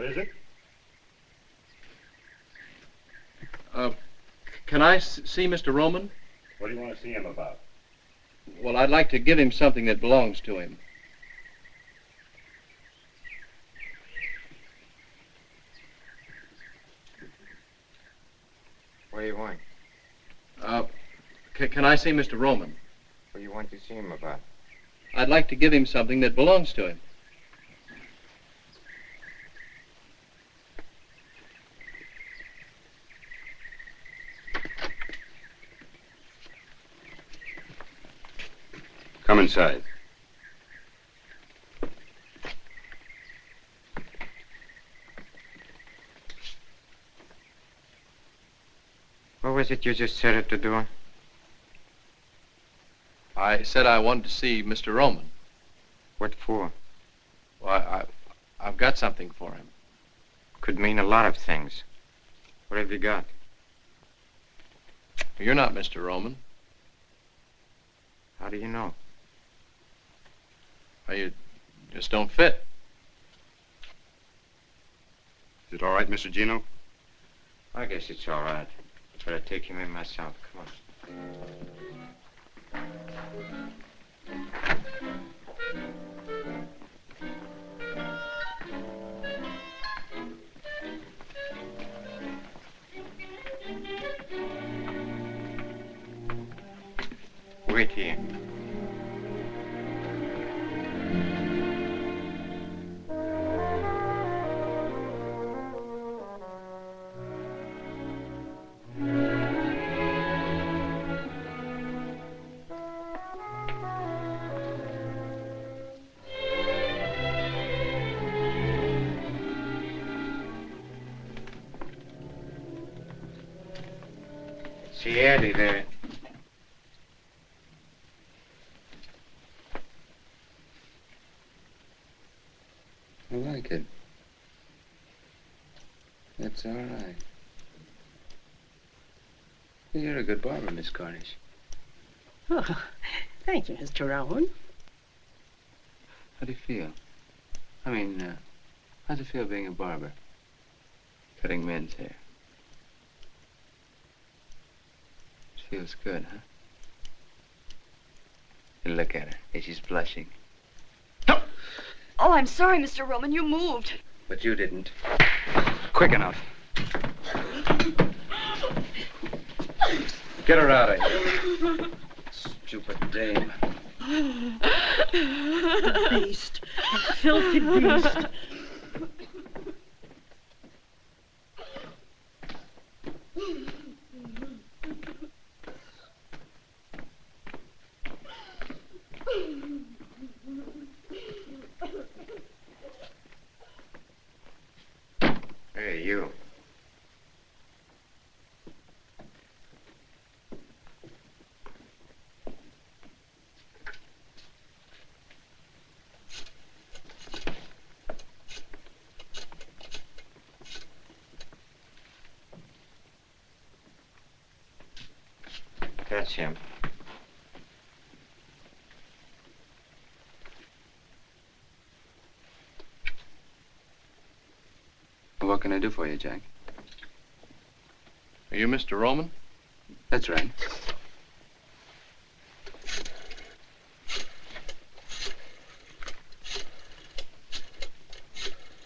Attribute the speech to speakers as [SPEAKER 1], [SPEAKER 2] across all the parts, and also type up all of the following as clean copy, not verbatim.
[SPEAKER 1] is it?
[SPEAKER 2] Can I see Mr. Roman?
[SPEAKER 1] What do you want to see him about?
[SPEAKER 2] Well, I'd like to give him something that belongs to him.
[SPEAKER 3] What do you want?
[SPEAKER 2] Can I see Mr. Roman?
[SPEAKER 3] What do you want to see him about?
[SPEAKER 2] I'd like to give him something that belongs to him.
[SPEAKER 1] Come inside.
[SPEAKER 3] What was it you just said at the door?
[SPEAKER 2] I said I wanted to see Mr. Roman.
[SPEAKER 3] What for?
[SPEAKER 2] Well, I've got something for him.
[SPEAKER 3] Could mean a lot of things. What have you got?
[SPEAKER 2] You're not Mr. Roman.
[SPEAKER 3] How do you know?
[SPEAKER 2] Well, you just don't fit.
[SPEAKER 1] Is it all right, Mr. Gino?
[SPEAKER 3] I guess it's all right. But I'd take him in myself. Come on. Wait here. See Eddie there.
[SPEAKER 4] I like it. That's all right. You're a good barber, Miss Cornish.
[SPEAKER 5] Oh, thank you, Mr. Rowan.
[SPEAKER 4] How do you feel? I mean, how's it feel being a barber? Cutting men's hair. It feels good, huh? You look at her. Hey, she's blushing.
[SPEAKER 6] Oh, I'm sorry, Mr. Roman. You moved.
[SPEAKER 4] But you didn't.
[SPEAKER 2] Quick enough. Get her out of here.
[SPEAKER 4] Stupid dame.
[SPEAKER 5] The beast. A filthy beast.
[SPEAKER 3] Hey, you. That's him.
[SPEAKER 4] What can I do for you, Jack?
[SPEAKER 2] Are you Mr. Roman?
[SPEAKER 4] That's right.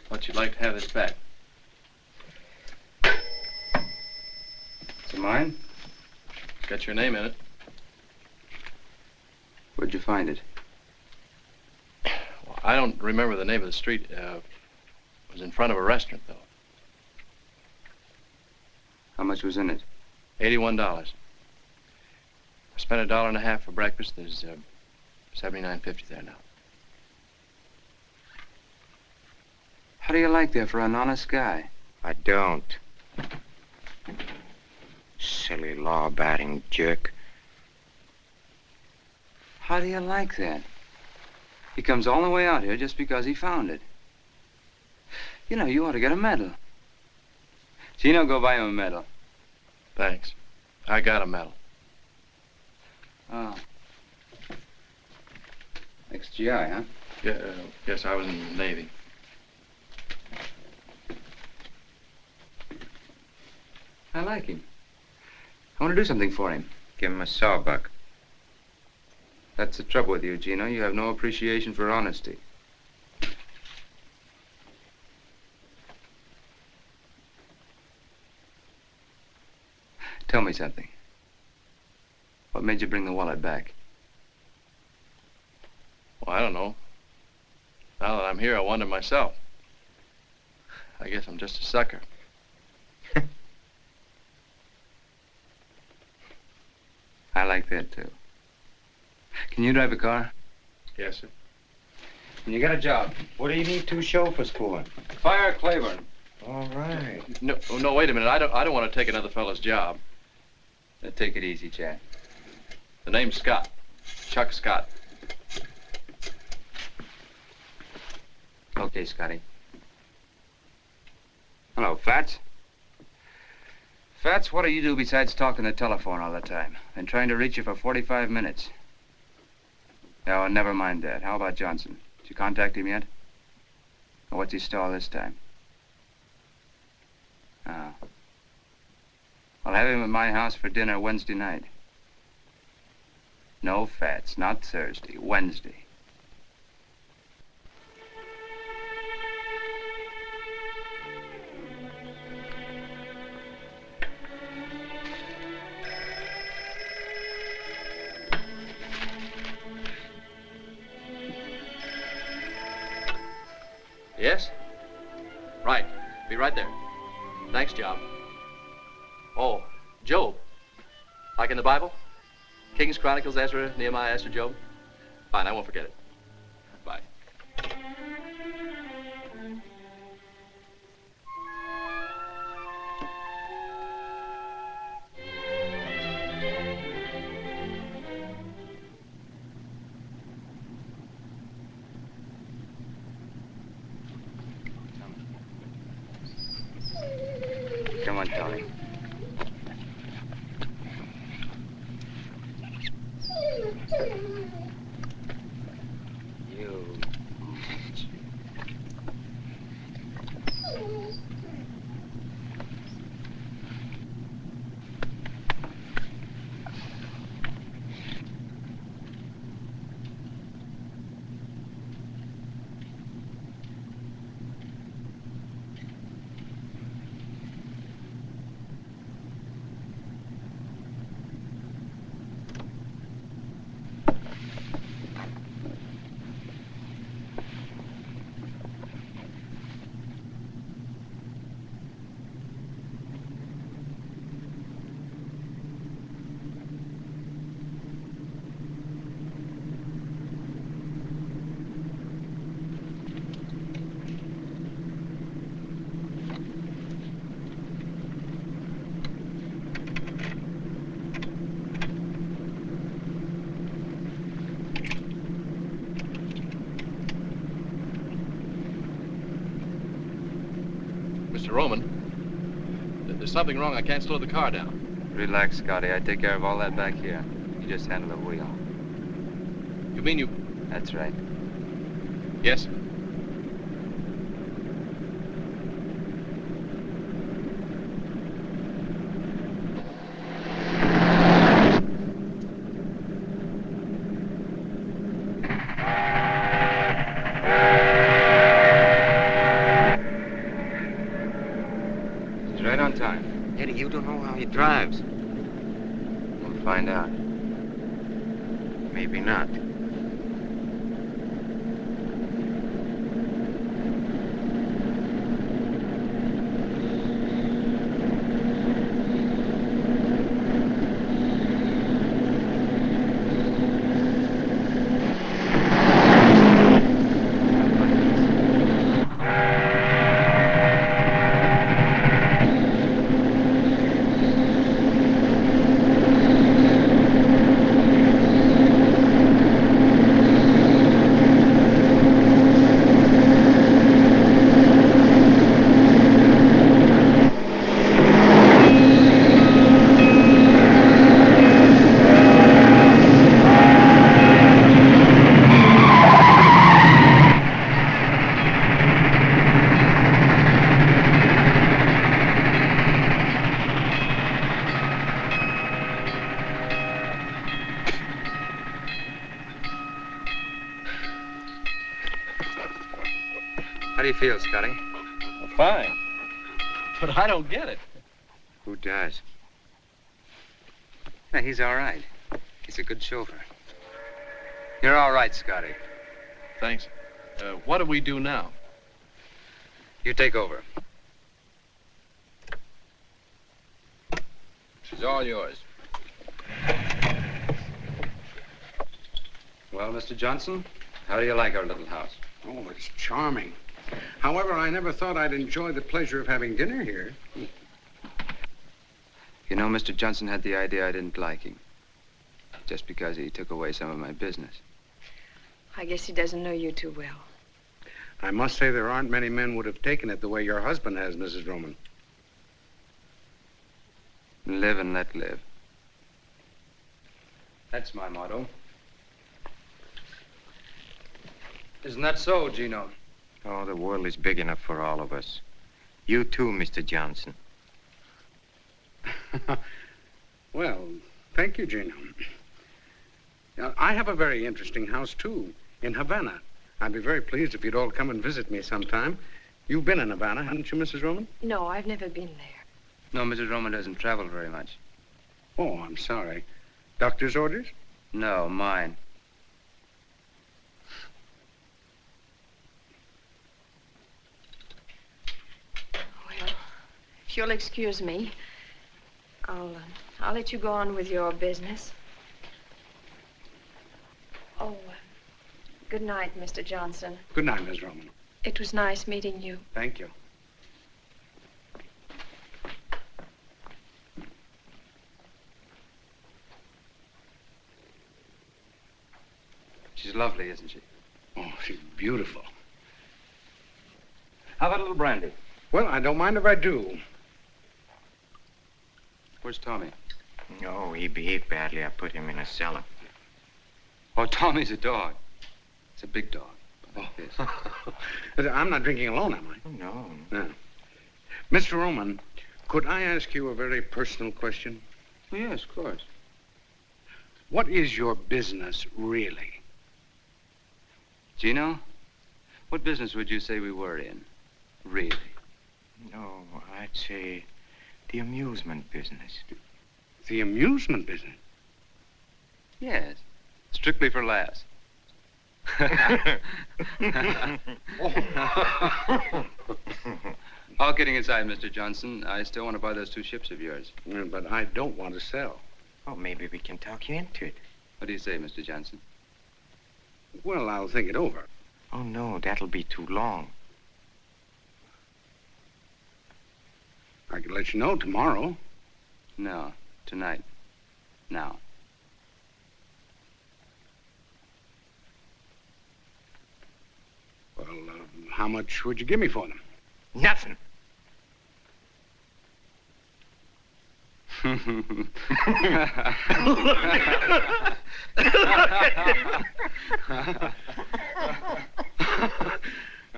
[SPEAKER 2] Thought you'd like to have this back.
[SPEAKER 4] Is it mine?
[SPEAKER 2] It's got your name in it.
[SPEAKER 4] Where'd you find it?
[SPEAKER 2] Well, I don't remember the name of the street. It was in front of a restaurant, though.
[SPEAKER 4] How much was in it?
[SPEAKER 2] $81. I spent $1.50 for breakfast. There's $79.50 there now.
[SPEAKER 4] How do you like that for an honest guy?
[SPEAKER 3] I don't. Silly law-abiding jerk.
[SPEAKER 4] How do you like that? He comes all the way out here just because he found it. You know, you ought to get a medal. Gino, go buy him a medal.
[SPEAKER 2] Thanks. I got a medal.
[SPEAKER 4] Oh. Ex-GI, huh?
[SPEAKER 2] Yeah, yes, I was in the Navy.
[SPEAKER 4] I like him. I want to do something for him.
[SPEAKER 3] Give him a sawbuck.
[SPEAKER 4] That's the trouble with you, Gino. You have no appreciation for honesty. Tell me something. What made you bring the wallet back?
[SPEAKER 2] Well, I don't know. Now that I'm here, I wonder myself. I guess I'm just a sucker.
[SPEAKER 4] I like that, too. Can you drive a car?
[SPEAKER 2] Yes, sir.
[SPEAKER 4] When you got a job,
[SPEAKER 3] What do you need two chauffeurs for?
[SPEAKER 4] fire Claiborne.
[SPEAKER 3] All right.
[SPEAKER 2] No, wait a minute. I don't want to take another fellow's job.
[SPEAKER 4] Take it easy, Chad.
[SPEAKER 2] The name's Scott. Chuck Scott.
[SPEAKER 4] Okay, Scotty. Hello, Fats. Fats, what do you do besides talking the telephone all the time? Been trying to reach you for 45 minutes. Oh, never mind that. How about Johnson? Did you contact him yet? Or what's his stall this time? Oh. I'll have him at my house for dinner Wednesday night. No, Fats, not Thursday. Wednesday.
[SPEAKER 2] Yes? Right. Be right there. Thanks, Job. Oh, Job. Like in the Bible? Kings, Chronicles, Ezra, Nehemiah, Esther, Job? Fine, I won't forget it. Bye.
[SPEAKER 4] Come on, Tony. You.
[SPEAKER 2] Mr. Roman, there's something wrong. I can't slow the car down.
[SPEAKER 4] Relax, Scotty. I take care of all that back here. You just handle the wheel.
[SPEAKER 2] You mean you...
[SPEAKER 4] That's right.
[SPEAKER 2] Yes, sir.
[SPEAKER 4] He's right on time.
[SPEAKER 3] Eddie, you don't know how he drives.
[SPEAKER 4] We'll find out.
[SPEAKER 3] Maybe not.
[SPEAKER 4] How do you feel, Scotty?
[SPEAKER 2] Well, fine. But I don't get it.
[SPEAKER 4] Who does? Yeah, he's all right. He's a good chauffeur. You're all right, Scotty.
[SPEAKER 2] Thanks. What do we do now?
[SPEAKER 4] You take over. She's all yours. Well, Mr. Johnson, how do you like our little house?
[SPEAKER 7] Oh, it's charming. However, I never thought I'd enjoy the pleasure of having dinner here.
[SPEAKER 4] You know, Mr. Johnson had the idea I didn't like him. Just because he took away some of my business.
[SPEAKER 8] I guess he doesn't know you too well.
[SPEAKER 7] I must say there aren't many men would have taken it the way your husband has, Mrs. Roman.
[SPEAKER 4] Live and let live. That's my motto. Isn't that so, Gino?
[SPEAKER 3] Oh, the world is big enough for all of us. You too, Mr. Johnson.
[SPEAKER 7] Well, thank you, Gino. Now, I have a very interesting house, too, in Havana. I'd be very pleased if you'd all come and visit me sometime. You've been in Havana, haven't you, Mrs. Roman?
[SPEAKER 8] No, I've never been there.
[SPEAKER 4] No, Mrs. Roman doesn't travel very much.
[SPEAKER 7] Oh, I'm sorry. Doctor's orders?
[SPEAKER 4] No, mine.
[SPEAKER 8] Well, if you'll excuse me, I'll let you go on with your business. Oh, good night, Mr. Johnson.
[SPEAKER 7] Good night, Miss Roman.
[SPEAKER 8] It was nice meeting you.
[SPEAKER 7] Thank you.
[SPEAKER 4] She's lovely, isn't she?
[SPEAKER 7] Oh, she's beautiful.
[SPEAKER 4] How about a little brandy?
[SPEAKER 7] Well, I don't mind if I do.
[SPEAKER 4] Where's Tommy?
[SPEAKER 3] No, he behaved badly. I put him in a cellar.
[SPEAKER 4] Oh, Tommy's a dog. It's a big dog. Like this.
[SPEAKER 7] I'm not drinking alone, am I?
[SPEAKER 3] Oh, no.
[SPEAKER 7] No. Mr. Roman, could I ask you a very personal question?
[SPEAKER 4] Oh, yes, of course.
[SPEAKER 7] What is your business, really?
[SPEAKER 4] Gino, what business would you say we were in? Really?
[SPEAKER 3] No, I'd say the amusement business.
[SPEAKER 7] The amusement business?
[SPEAKER 4] Yes. Strictly for laughs. All kidding aside, Mr. Johnson, I still want to buy those 2 ships of yours.
[SPEAKER 7] But I don't want to sell.
[SPEAKER 3] Oh, maybe we can talk you into it.
[SPEAKER 4] What do you say, Mr. Johnson?
[SPEAKER 7] Well, I'll think it over.
[SPEAKER 3] Oh, no, that'll be too long.
[SPEAKER 7] I could let you know tomorrow.
[SPEAKER 4] No, tonight. Now.
[SPEAKER 7] Well, how much would you give me for them?
[SPEAKER 3] Nothing.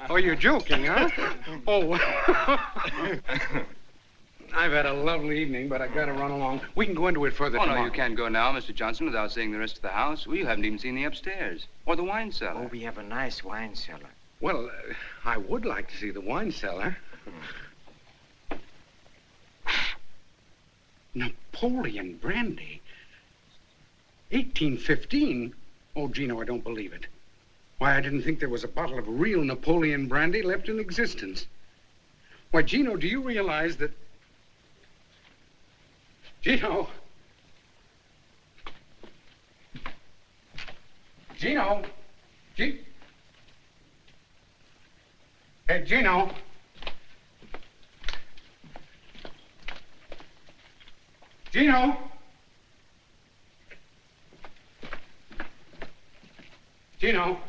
[SPEAKER 7] Oh, you're joking, huh? Oh. I've had a lovely evening, but I've got to run along. We can go into it further
[SPEAKER 4] Oh,
[SPEAKER 7] tomorrow.
[SPEAKER 4] no, you can't go now, Mr. Johnson, without seeing the rest of the house. Well, you haven't even seen the upstairs. Or the wine cellar.
[SPEAKER 3] Oh, we have a nice wine cellar.
[SPEAKER 7] Well, I would like to see the wine cellar. Napoleon brandy? 1815? Oh, Gino, I don't believe it. Why, I didn't think there was a bottle of real Napoleon brandy left in existence. Why, Gino, do you realize that... Gino? Gino? Hey, Gino? Gino? Gino?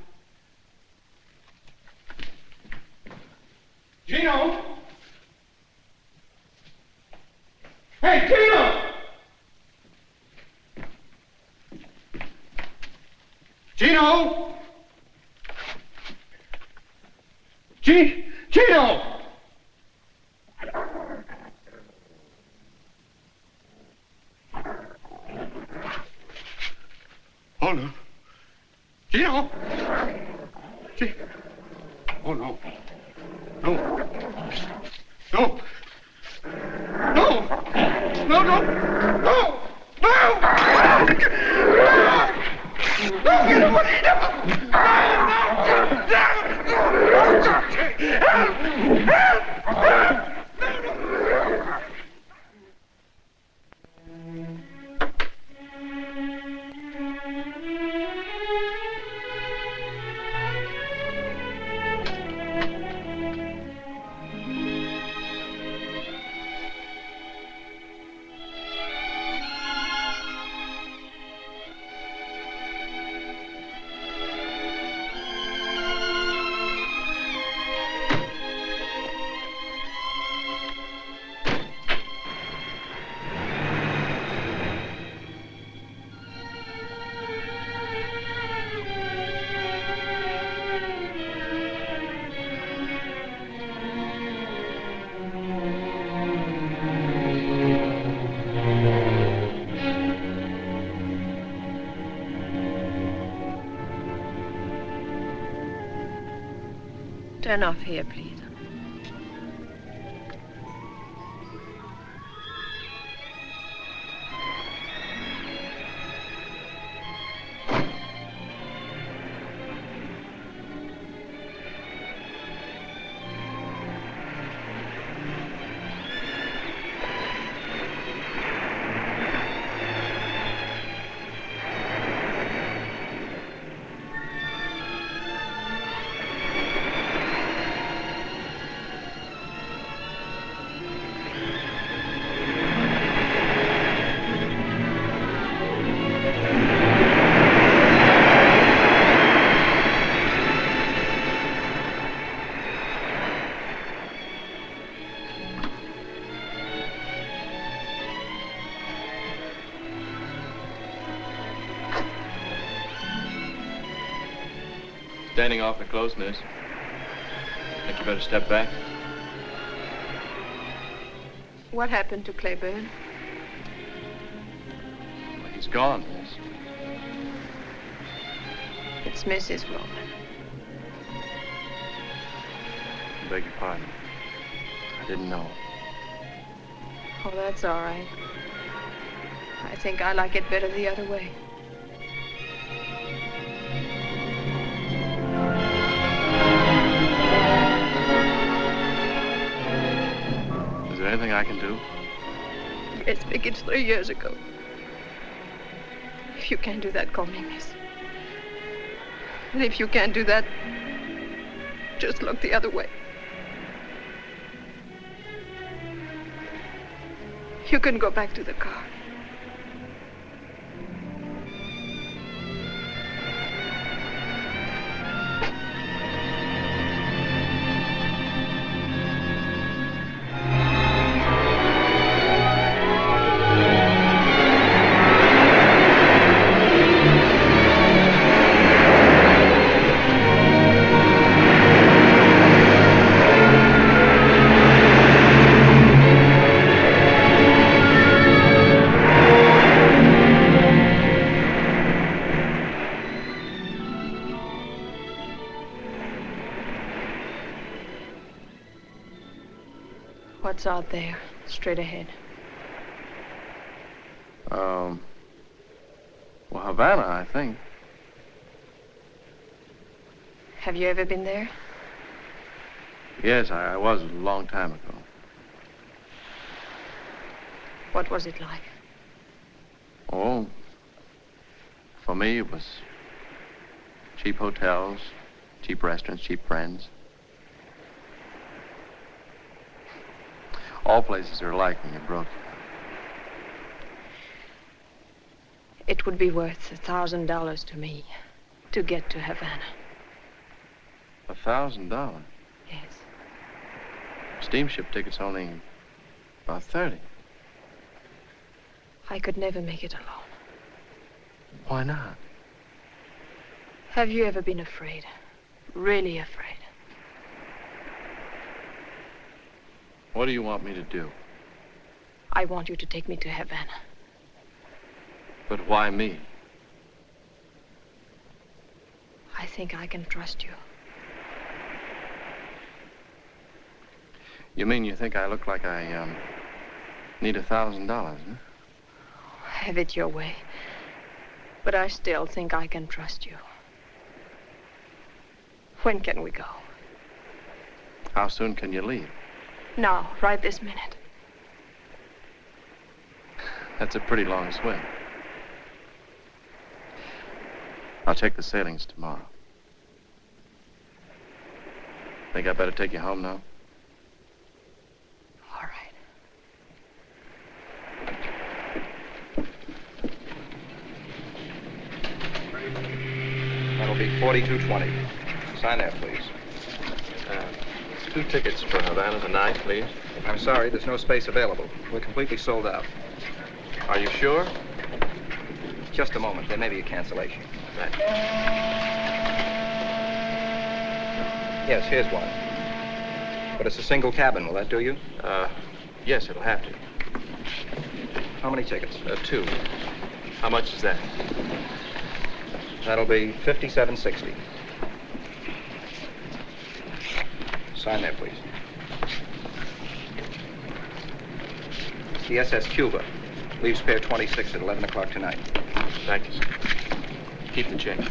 [SPEAKER 7] Gino? Hey, Gino! Gino? Gino! Oh, no. Gino! Oh, no. No. No. No. No, no. No. No. No, get away.
[SPEAKER 8] Turn off here, please.
[SPEAKER 2] Standing awfully close, miss. Think you better step back?
[SPEAKER 8] What happened to Claiborne?
[SPEAKER 2] Well, he's gone, miss.
[SPEAKER 8] It's Mrs. Roman.
[SPEAKER 2] I beg your pardon. I didn't know.
[SPEAKER 8] Oh, that's all right. I think I like it better the other way.
[SPEAKER 2] Is there anything I can do?
[SPEAKER 8] Yes, Vic, it's 3 years ago. If you can't do that, call me miss. And if you can't do that, just look the other way. You can go back to the car. What's out there, straight ahead?
[SPEAKER 2] Well, Havana, I think.
[SPEAKER 8] Have you ever been there?
[SPEAKER 2] Yes, I was a long time ago.
[SPEAKER 8] What was it like?
[SPEAKER 2] Oh, for me, it was cheap hotels, cheap restaurants, cheap friends. All places are alike when you're broke.
[SPEAKER 8] It would be worth $1,000 to me to get to Havana.
[SPEAKER 2] $1,000?
[SPEAKER 8] Yes.
[SPEAKER 2] Steamship tickets only about 30.
[SPEAKER 8] I could never make it alone.
[SPEAKER 2] Why not?
[SPEAKER 8] Have you ever been afraid? Really afraid?
[SPEAKER 2] What do you want me to do?
[SPEAKER 8] I want you to take me to Havana.
[SPEAKER 2] But why me?
[SPEAKER 8] I think I can trust you.
[SPEAKER 2] You mean you think I look like I, need $1,000, huh?
[SPEAKER 8] Have it your way. But I still think I can trust you. When can we go?
[SPEAKER 2] How soon can you leave?
[SPEAKER 8] Now, right this minute.
[SPEAKER 2] That's a pretty long swim. I'll check the sailings tomorrow. Think I better take you home now?
[SPEAKER 8] All right.
[SPEAKER 4] That'll be 4220. Sign there, please.
[SPEAKER 2] 2 tickets for Havana tonight, please.
[SPEAKER 4] I'm sorry, there's no space available. We're completely sold out.
[SPEAKER 2] Are you sure?
[SPEAKER 4] Just a moment. There may be a cancellation.
[SPEAKER 2] Right.
[SPEAKER 4] Yes, here's one. But it's a single cabin. Will that do you?
[SPEAKER 2] Yes, it'll have to.
[SPEAKER 4] How many tickets?
[SPEAKER 2] 2. How much is that?
[SPEAKER 4] That'll be $57.60. Sign there, please. It's the SS Cuba. Leaves Pier 26 at 11 o'clock tonight.
[SPEAKER 2] Thank you, sir. Keep the change.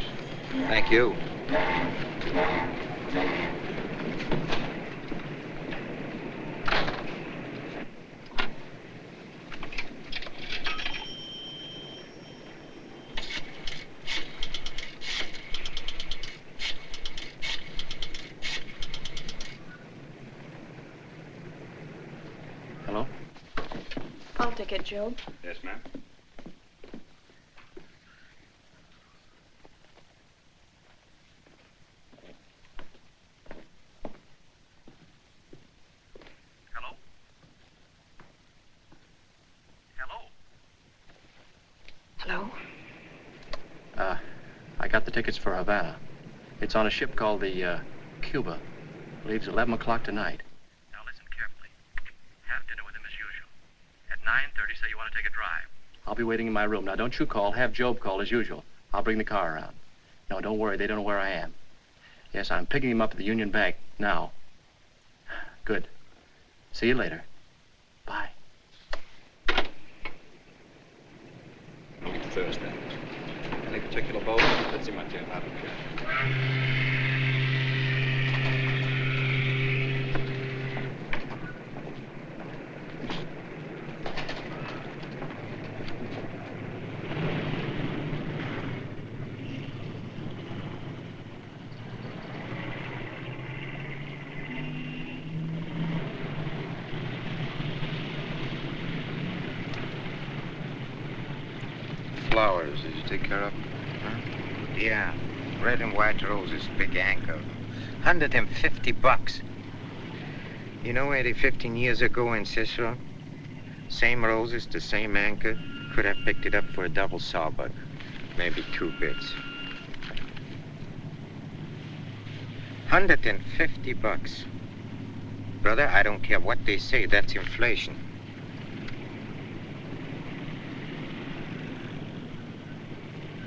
[SPEAKER 4] Thank you.
[SPEAKER 2] Hello?
[SPEAKER 8] I'll take it, Job.
[SPEAKER 1] Yes, ma'am.
[SPEAKER 2] Hello? Hello?
[SPEAKER 8] Hello?
[SPEAKER 2] I got the tickets for Havana. It's on a ship called the, Cuba. Leaves 11 o'clock tonight. Now listen carefully. Have dinner with him as usual. At 9:30, say you want to take a drive. I'll be waiting in my room. Now, don't you call. Have Job call as usual. I'll bring the car around. No, don't worry. They don't know where I am. Yes, I'm picking him up at the Union Bank now. Good. See you later. Bye.
[SPEAKER 4] Thursday. Any particular boat? Let's see my dear.
[SPEAKER 3] Flowers, did you take care of them? Huh? Yeah. Red and white roses, big anchor. $150. You know, Eddie, 15 years ago in Cicero, same roses, the same anchor, could have picked it up for a double sawbuck. Maybe 2 bits. $150. Brother, I don't care what they say, that's inflation.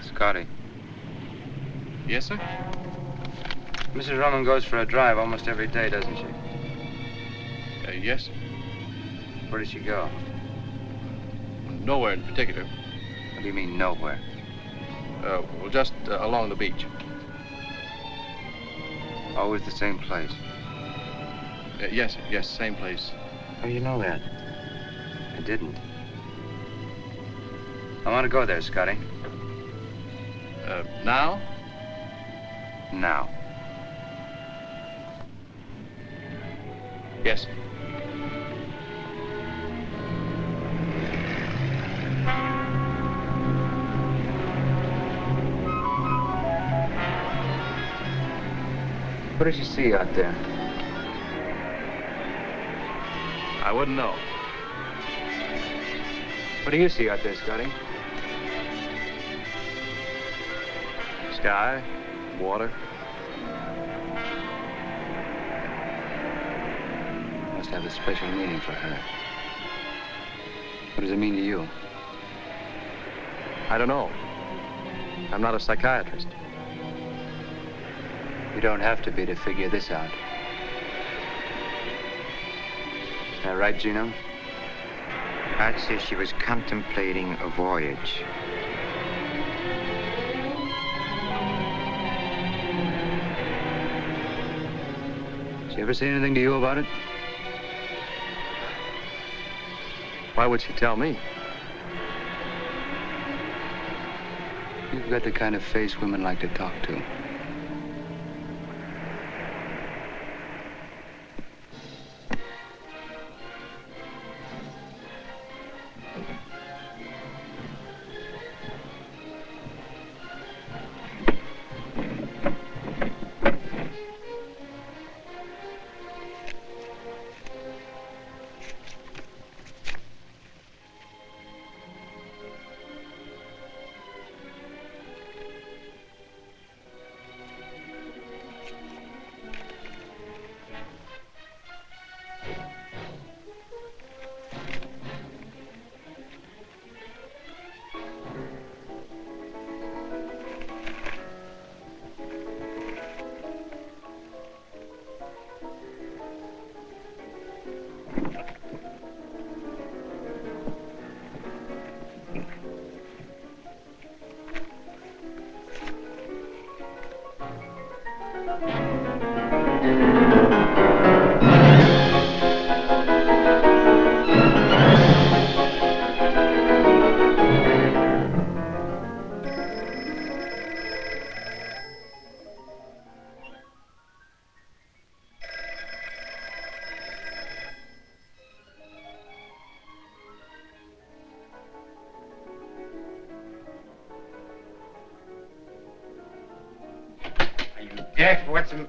[SPEAKER 4] Scotty.
[SPEAKER 2] Yes, sir?
[SPEAKER 4] Mrs. Roman goes for a drive almost every day, doesn't she?
[SPEAKER 2] Yes, sir.
[SPEAKER 4] Where does she go?
[SPEAKER 2] Nowhere in particular.
[SPEAKER 4] What do you mean, nowhere?
[SPEAKER 2] Well, just along the beach.
[SPEAKER 4] Always the same place.
[SPEAKER 2] Yes, sir. Yes, same place.
[SPEAKER 3] How do you know that?
[SPEAKER 4] I didn't. I want to go there, Scotty.
[SPEAKER 2] Now?
[SPEAKER 4] Now.
[SPEAKER 2] Yes, sir.
[SPEAKER 4] What did you see out there?
[SPEAKER 2] I wouldn't know.
[SPEAKER 4] What do you see out there, Scotty?
[SPEAKER 2] Sky, water.
[SPEAKER 4] Must have a special meaning for her. What does it mean to you?
[SPEAKER 2] I don't know. I'm not a psychiatrist.
[SPEAKER 4] You don't have to be to figure this out. that right, Gino?
[SPEAKER 3] I'd say she was contemplating a voyage.
[SPEAKER 4] Did she ever say anything to you about it?
[SPEAKER 2] Why would she tell me?
[SPEAKER 4] You've got the kind of face women like to talk to.
[SPEAKER 3] Deaf, what's the...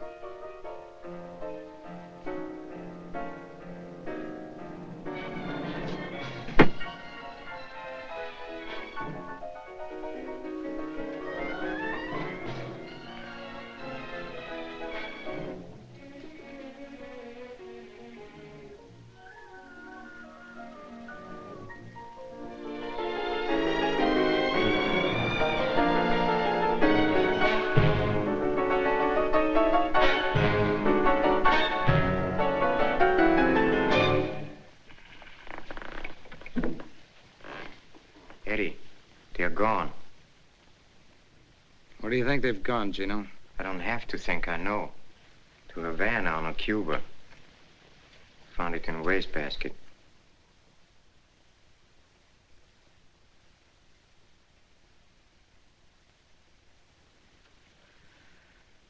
[SPEAKER 3] They're gone.
[SPEAKER 7] Where do you think they've gone, Gino?
[SPEAKER 3] I don't have to think, I know. To Havana on a Cuba. Found it in a wastebasket.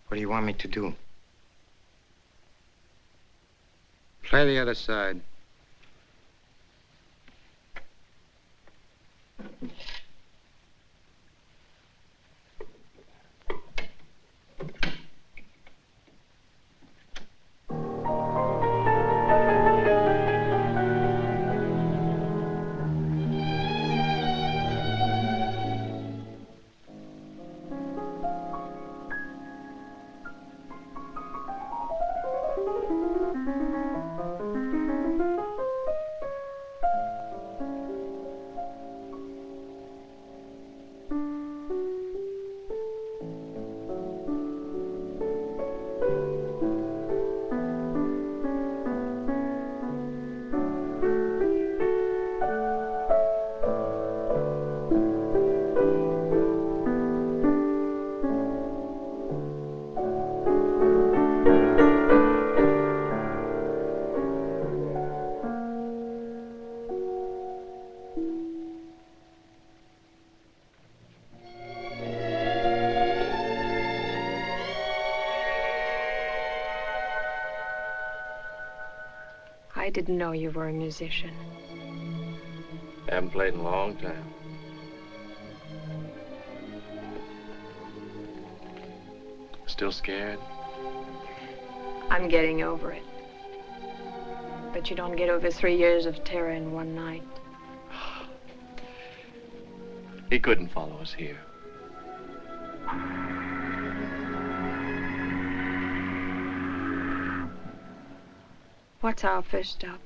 [SPEAKER 3] What do you want me to do?
[SPEAKER 7] Play the other side.
[SPEAKER 8] I didn't know you were a musician.
[SPEAKER 2] Haven't played in a long time. Still scared?
[SPEAKER 8] I'm getting over it. But you don't get over 3 years of terror in one night.
[SPEAKER 2] He couldn't follow us here.
[SPEAKER 8] What's our first stop?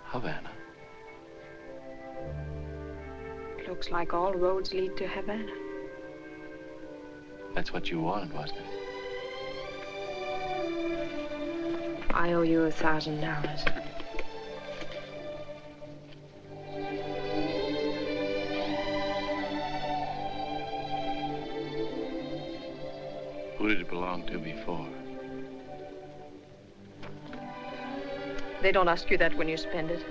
[SPEAKER 2] Havana.
[SPEAKER 8] Looks like all roads lead to Havana.
[SPEAKER 2] That's what you wanted, wasn't it?
[SPEAKER 8] I owe you $1,000.
[SPEAKER 9] Who did it belong to before?
[SPEAKER 8] They don't ask you that when you spend it.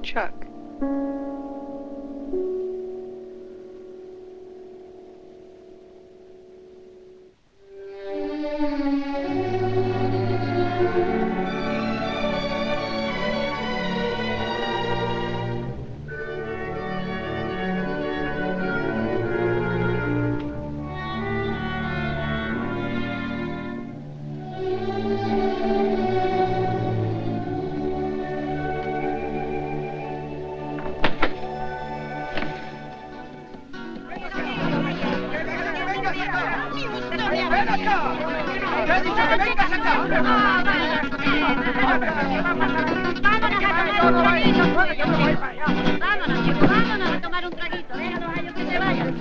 [SPEAKER 8] Chuck.
[SPEAKER 10] Vámonos a tomar un traguito. Déjalos a ellos que se vayan.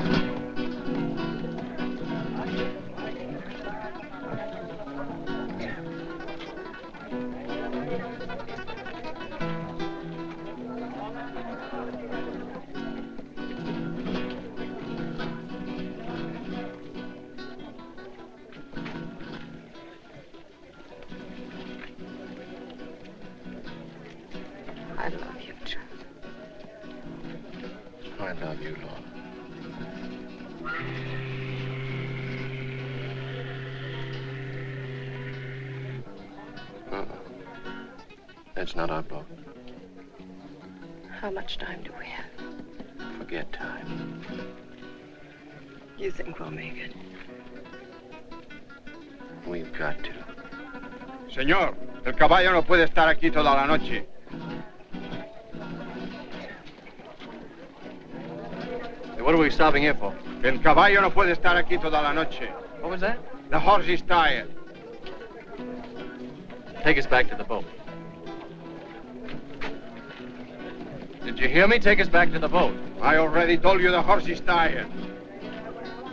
[SPEAKER 8] I love you, Chuck.
[SPEAKER 9] I love you, Lorna. That's not our boat.
[SPEAKER 8] How much time do we have?
[SPEAKER 9] Forget time.
[SPEAKER 8] You think we'll make it?
[SPEAKER 9] We've got to.
[SPEAKER 7] Señor, el caballo no puede estar aquí toda la noche.
[SPEAKER 2] What are we stopping here for?
[SPEAKER 7] El caballo no puede estar aquí toda la noche.
[SPEAKER 2] What was that?
[SPEAKER 7] The horse is tired.
[SPEAKER 2] Take us back to the boat. Did you hear me? Take us back to the boat.
[SPEAKER 7] I already told you the horse is tired.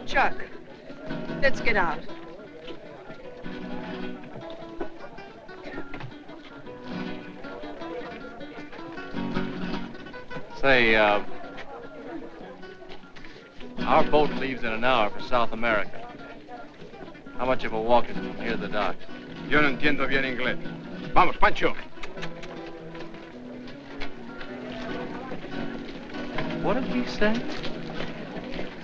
[SPEAKER 8] Chuck, let's get out.
[SPEAKER 2] Say, our boat leaves in an hour for South America. How much of a walk is it from here to the docks?
[SPEAKER 7] Yo no entiendo bien inglés. Vamos, Pancho.
[SPEAKER 2] What did he say?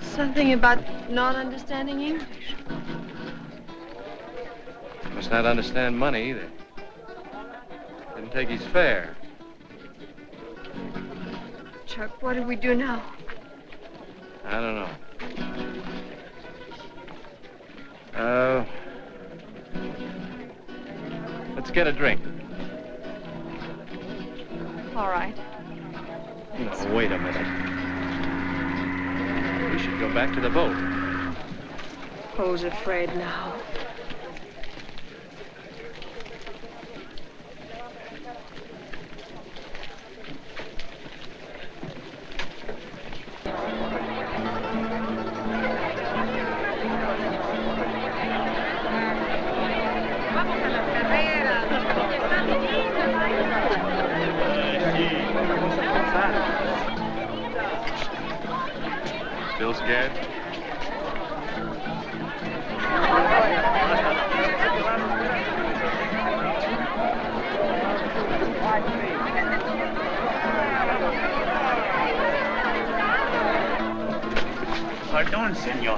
[SPEAKER 8] Something about not understanding English.
[SPEAKER 2] Must not understand money either. Didn't take his fare.
[SPEAKER 8] Chuck, what do we do now?
[SPEAKER 2] I don't know. Let's get a drink.
[SPEAKER 8] All right.
[SPEAKER 2] No, wait a minute. We should go back to the boat.
[SPEAKER 8] Who's afraid now?
[SPEAKER 2] Still scared?
[SPEAKER 11] Pardon, senor.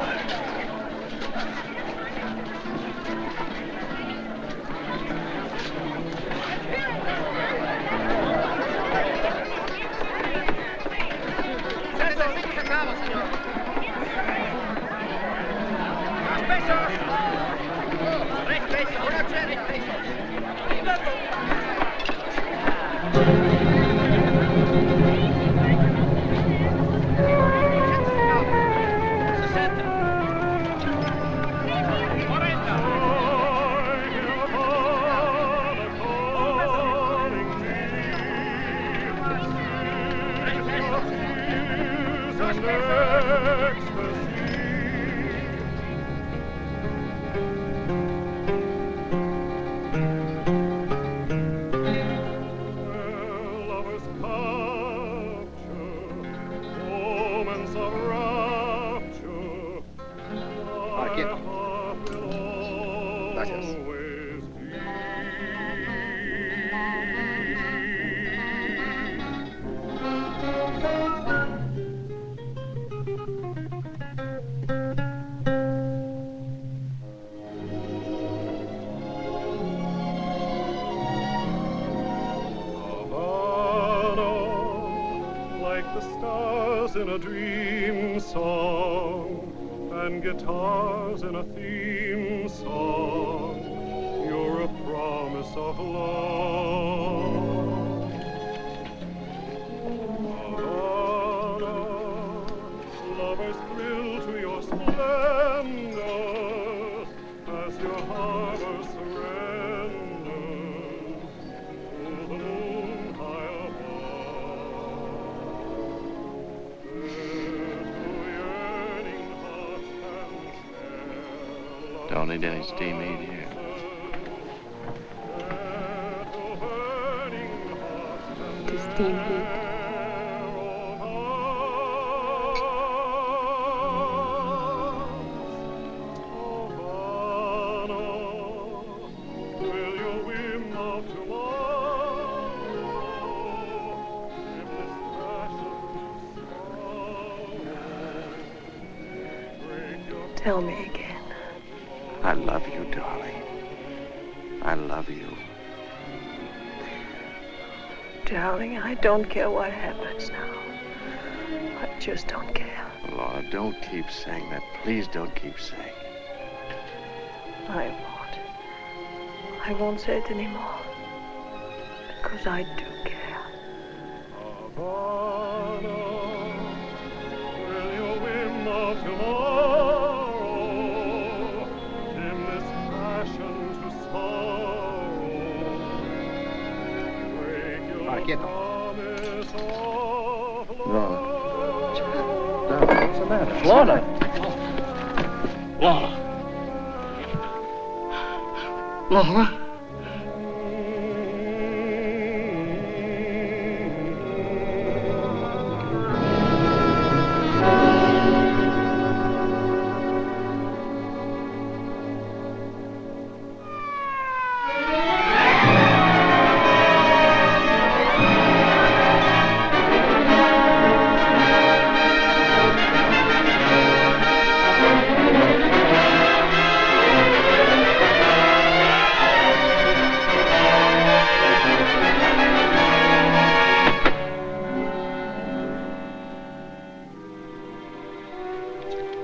[SPEAKER 12] In a dream song and guitars in a theme song, you're a promise of love. Havana, lovers thrill to your splendor as your harbor surrenders to the moon high
[SPEAKER 9] Don't need any steam heat here.
[SPEAKER 5] To steam heat.
[SPEAKER 8] Tell me again.
[SPEAKER 9] I love you, darling. I love you.
[SPEAKER 8] Darling, I don't care what happens now. I just don't care.
[SPEAKER 9] Lorna, don't keep saying that. Please don't keep saying it.
[SPEAKER 8] I won't. I won't say it anymore. Because I do care.
[SPEAKER 12] Havana, will your whim of tomorrow dim this passion to sorrow? Break your promise of love.
[SPEAKER 11] What's the matter? Lorna! Lorna! Lorna!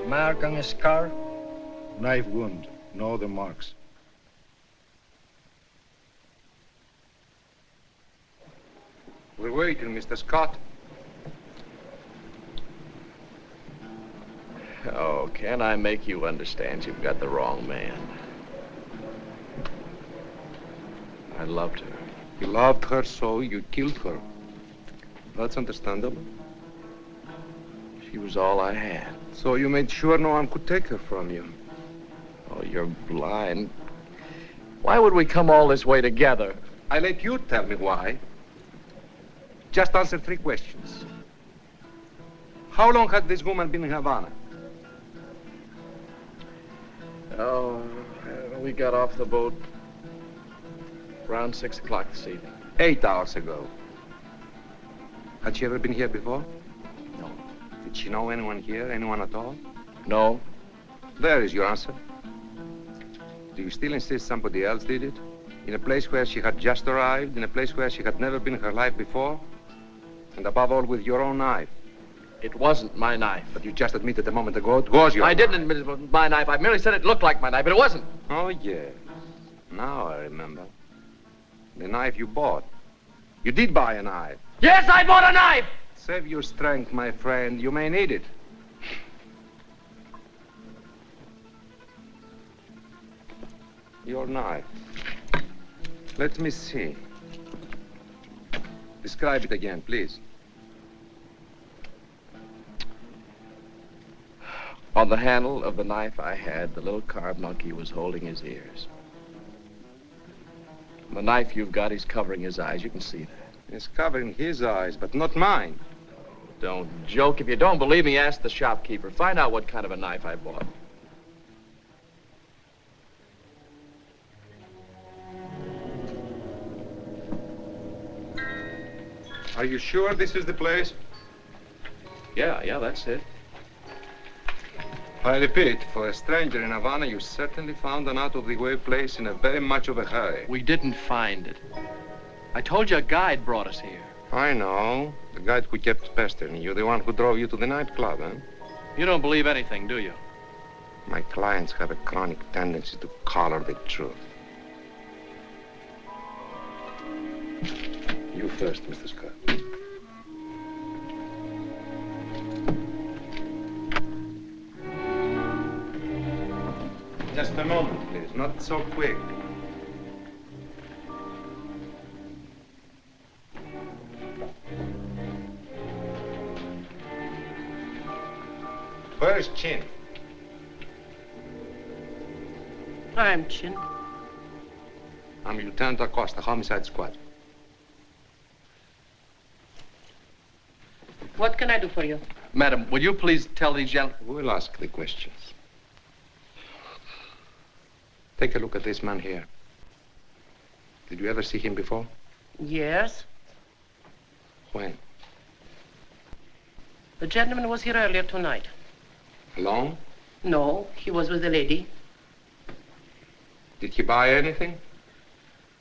[SPEAKER 13] Mark on his car? Knife wound. No other marks.
[SPEAKER 7] We're waiting, Mr. Scott.
[SPEAKER 2] Oh, can I make you understand you've got the wrong man? I loved her.
[SPEAKER 7] You loved her, so you killed her. That's understandable.
[SPEAKER 2] She was all I had.
[SPEAKER 7] So you made sure no one could take her from you.
[SPEAKER 2] Oh, you're blind. Why would we come all this way together?
[SPEAKER 7] I let you tell me why. Just answer 3 questions. How long had this woman been in Havana?
[SPEAKER 2] Oh, we got off the boat around 6 o'clock this evening.
[SPEAKER 7] 8 hours ago. Had she ever been here before?
[SPEAKER 2] No.
[SPEAKER 7] Did she know anyone here, anyone at all?
[SPEAKER 2] No.
[SPEAKER 14] There is your answer. Do you still insist somebody else did it? In a place where she had just arrived, in a place where she had never been in her life before? And above all, with your own knife.
[SPEAKER 2] It wasn't my knife.
[SPEAKER 14] But you just admitted a moment ago it was your
[SPEAKER 2] I
[SPEAKER 14] knife.
[SPEAKER 2] didn't admit it was my knife. I merely said it looked like my knife, but it wasn't.
[SPEAKER 14] Oh, yes. Now I remember. The knife you bought. You did buy a knife.
[SPEAKER 2] Yes, I bought a knife!
[SPEAKER 14] Save your strength, my friend. You may need it. Your knife. Let me see. Describe it again, please.
[SPEAKER 2] On the handle of the knife I had, the little carved monkey was holding his ears. The knife you've got, he's covering his eyes. You can see that.
[SPEAKER 14] He's covering his eyes, but not mine.
[SPEAKER 2] Don't joke. If you don't believe me, ask the shopkeeper. Find out what kind of a knife I bought.
[SPEAKER 14] Are you sure this is the place?
[SPEAKER 2] Yeah, that's it.
[SPEAKER 14] I repeat, for a stranger in Havana, you certainly found an out-of-the-way place in a very much of a hurry.
[SPEAKER 2] We didn't find it. I told you a guide brought us here.
[SPEAKER 14] I know. The guide who kept pestering you, the one who drove you to the nightclub, huh?
[SPEAKER 2] You don't believe anything, do you?
[SPEAKER 14] My clients have a chronic tendency to color the truth. You first, Mr. Scott. Just a moment, please. Not so quick. Where is Chin?
[SPEAKER 5] I'm Chin.
[SPEAKER 14] I'm Lieutenant Acosta, Homicide Squad.
[SPEAKER 5] What can I do for you?
[SPEAKER 2] Madam, will you please tell these gentlemen...
[SPEAKER 14] We'll ask the questions. Take a look at this man here. Did you ever see him before?
[SPEAKER 5] Yes.
[SPEAKER 14] When?
[SPEAKER 5] The gentleman was here earlier tonight.
[SPEAKER 14] Alone?
[SPEAKER 5] No, he was with a lady.
[SPEAKER 14] Did he buy anything?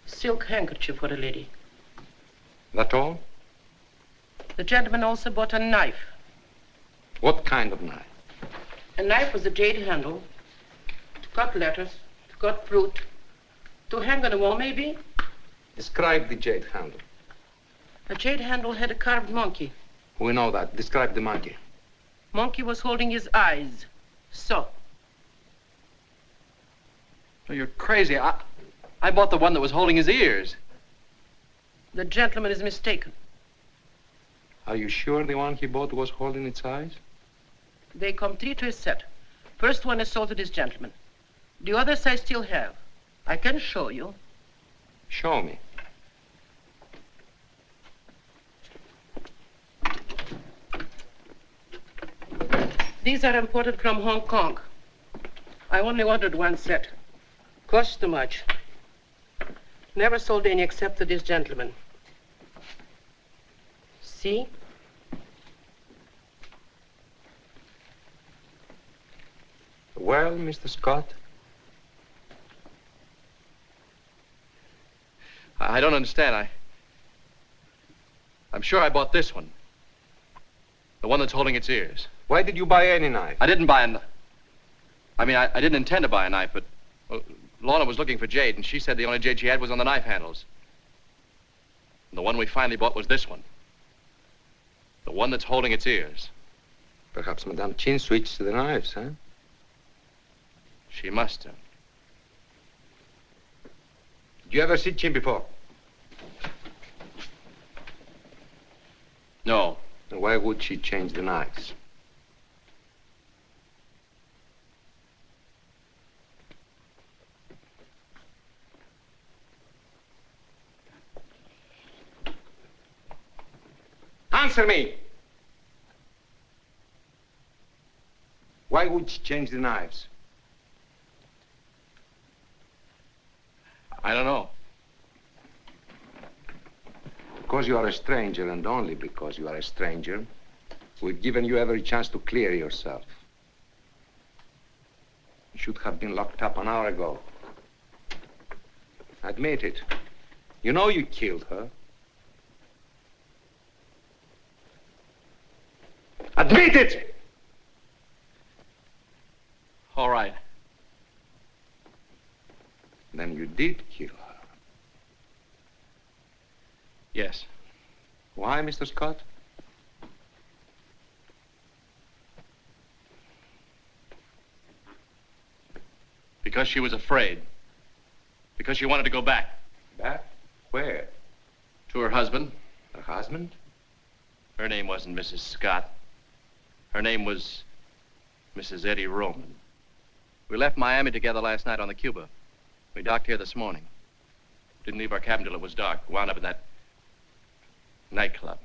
[SPEAKER 5] Silk handkerchief for a lady.
[SPEAKER 14] That all?
[SPEAKER 5] The gentleman also bought a knife.
[SPEAKER 14] What kind of knife?
[SPEAKER 5] A knife with a jade handle. To cut letters, to cut fruit. To hang on a wall, maybe?
[SPEAKER 14] Describe the jade handle.
[SPEAKER 5] The jade handle had a carved monkey.
[SPEAKER 14] We know that. Describe the monkey.
[SPEAKER 5] Monkey was holding his eyes. So.
[SPEAKER 2] Oh, you're crazy. I bought the one that was holding his ears.
[SPEAKER 5] The gentleman is mistaken.
[SPEAKER 14] Are you sure the one he bought was holding its eyes?
[SPEAKER 5] They come 3 to a set. First one is sold to this gentleman. The others I still have. I can show you.
[SPEAKER 14] Show me.
[SPEAKER 5] These are imported from Hong Kong. I only ordered 1 set. Cost too much. Never sold any except to this gentleman. See?
[SPEAKER 14] Well, Mr. Scott?
[SPEAKER 2] I don't understand. I'm sure I bought this one. The one that's holding its ears.
[SPEAKER 14] Why did you buy any knife?
[SPEAKER 2] I didn't buy a knife. I mean, I didn't intend to buy a knife, but Lorna was looking for jade, and she said the only jade she had was on the knife handles. And the one we finally bought was this one. The one that's holding its ears.
[SPEAKER 14] Perhaps Madame Chin switched to the knives, huh?
[SPEAKER 2] She must have.
[SPEAKER 14] Did you ever see Chin before?
[SPEAKER 2] No.
[SPEAKER 14] And why would she change the knives? Answer me! Why would she change the knives?
[SPEAKER 2] I don't know.
[SPEAKER 14] Because you are a stranger, and only because you are a stranger, we've given you every chance to clear yourself. should have been locked up an hour ago. Admit it. You know you killed her. Admit it!
[SPEAKER 2] All right.
[SPEAKER 14] Then you did kill her.
[SPEAKER 2] Yes.
[SPEAKER 14] Why, Mr. Scott?
[SPEAKER 2] Because she was afraid. Because she wanted to go back.
[SPEAKER 14] Back? Where?
[SPEAKER 2] To her husband.
[SPEAKER 14] Her husband?
[SPEAKER 2] Her name wasn't Mrs. Scott. Her name was Mrs. Eddie Roman. We left Miami together last night on the Cuba. We docked here this morning. Didn't leave our cabin till it was dark. Wound up in that nightclub.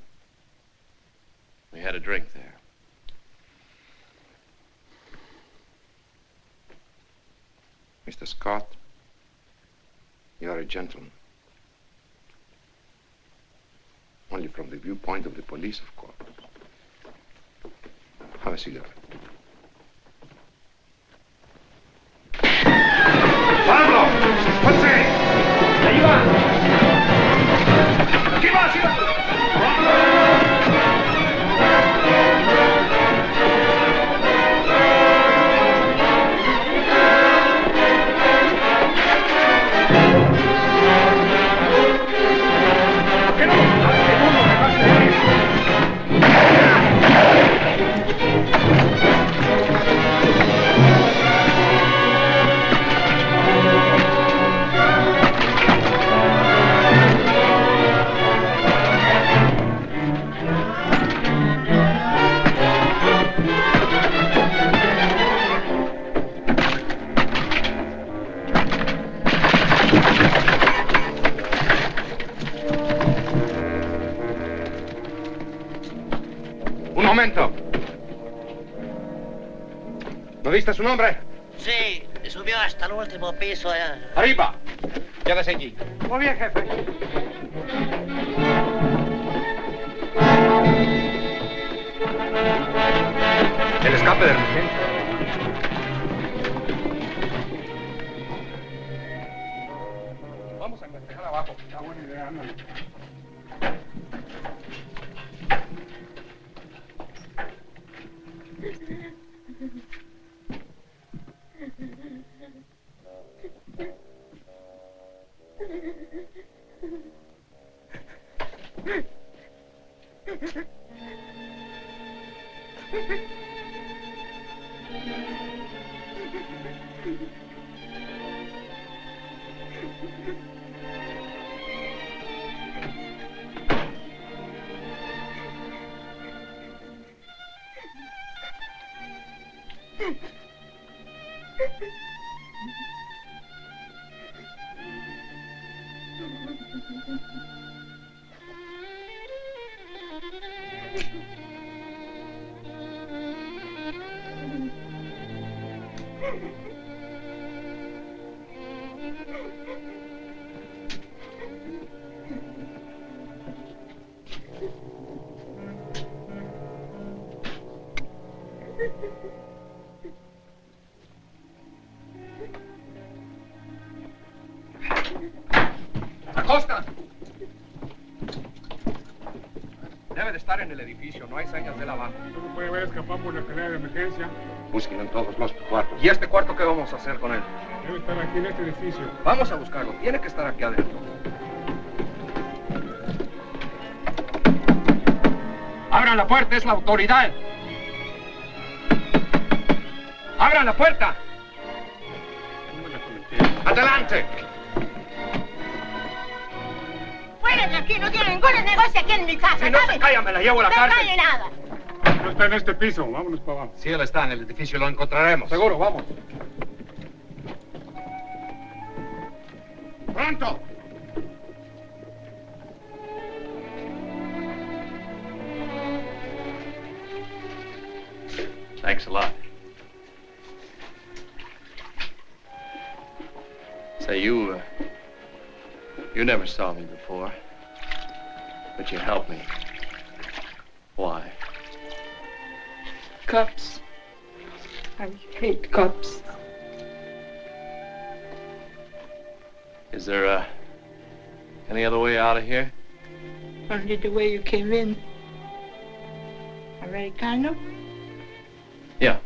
[SPEAKER 2] We had a drink there.
[SPEAKER 14] Mr. Scott, you are a gentleman. Only from the viewpoint of the police, of course. Have a cigarette. ¡Pablo! ¡José! ¡Ahí va! ¡Aquí va, aquí va! Un momento. ¿No viste su nombre?
[SPEAKER 15] Sí, subió hasta el último piso.
[SPEAKER 14] Arriba. Quédese allí.
[SPEAKER 11] Muy bien, jefe.
[SPEAKER 14] El escape de emergencia. Vamos a festejar abajo.
[SPEAKER 7] Está buena idea, ándale.
[SPEAKER 14] ¡Acosta! Debe de estar en el edificio, no hay señas de él abajo.
[SPEAKER 7] No puede haber escapado por la escalera de emergencia.
[SPEAKER 14] Busquen en todos los cuartos.
[SPEAKER 4] ¿Y este cuarto qué vamos a hacer con él?
[SPEAKER 7] Debe estar aquí en este edificio.
[SPEAKER 4] Vamos a buscarlo. Tiene que estar aquí adentro. ¡Abran la puerta! ¡Es la autoridad! ¡Abran la puerta! ¡Adelante!
[SPEAKER 10] Fuera de aquí, no tiene ningún negocio aquí en mi casa,
[SPEAKER 4] Si no
[SPEAKER 10] ¿sabes?
[SPEAKER 4] se calla, me la llevo a la
[SPEAKER 10] No
[SPEAKER 4] cárcel.
[SPEAKER 10] calle nada.
[SPEAKER 7] No está en este piso. Vámonos para abajo.
[SPEAKER 14] Si él está en el edificio, lo encontraremos.
[SPEAKER 4] Seguro, vamos.
[SPEAKER 14] ¡Pronto!
[SPEAKER 2] Thanks a lot. Say, you never saw me before, but you helped me. Why?
[SPEAKER 8] Cops. I hate cops.
[SPEAKER 2] Is there, any other way out of here?
[SPEAKER 10] Only the way you came in. Americano?
[SPEAKER 2] Yeah.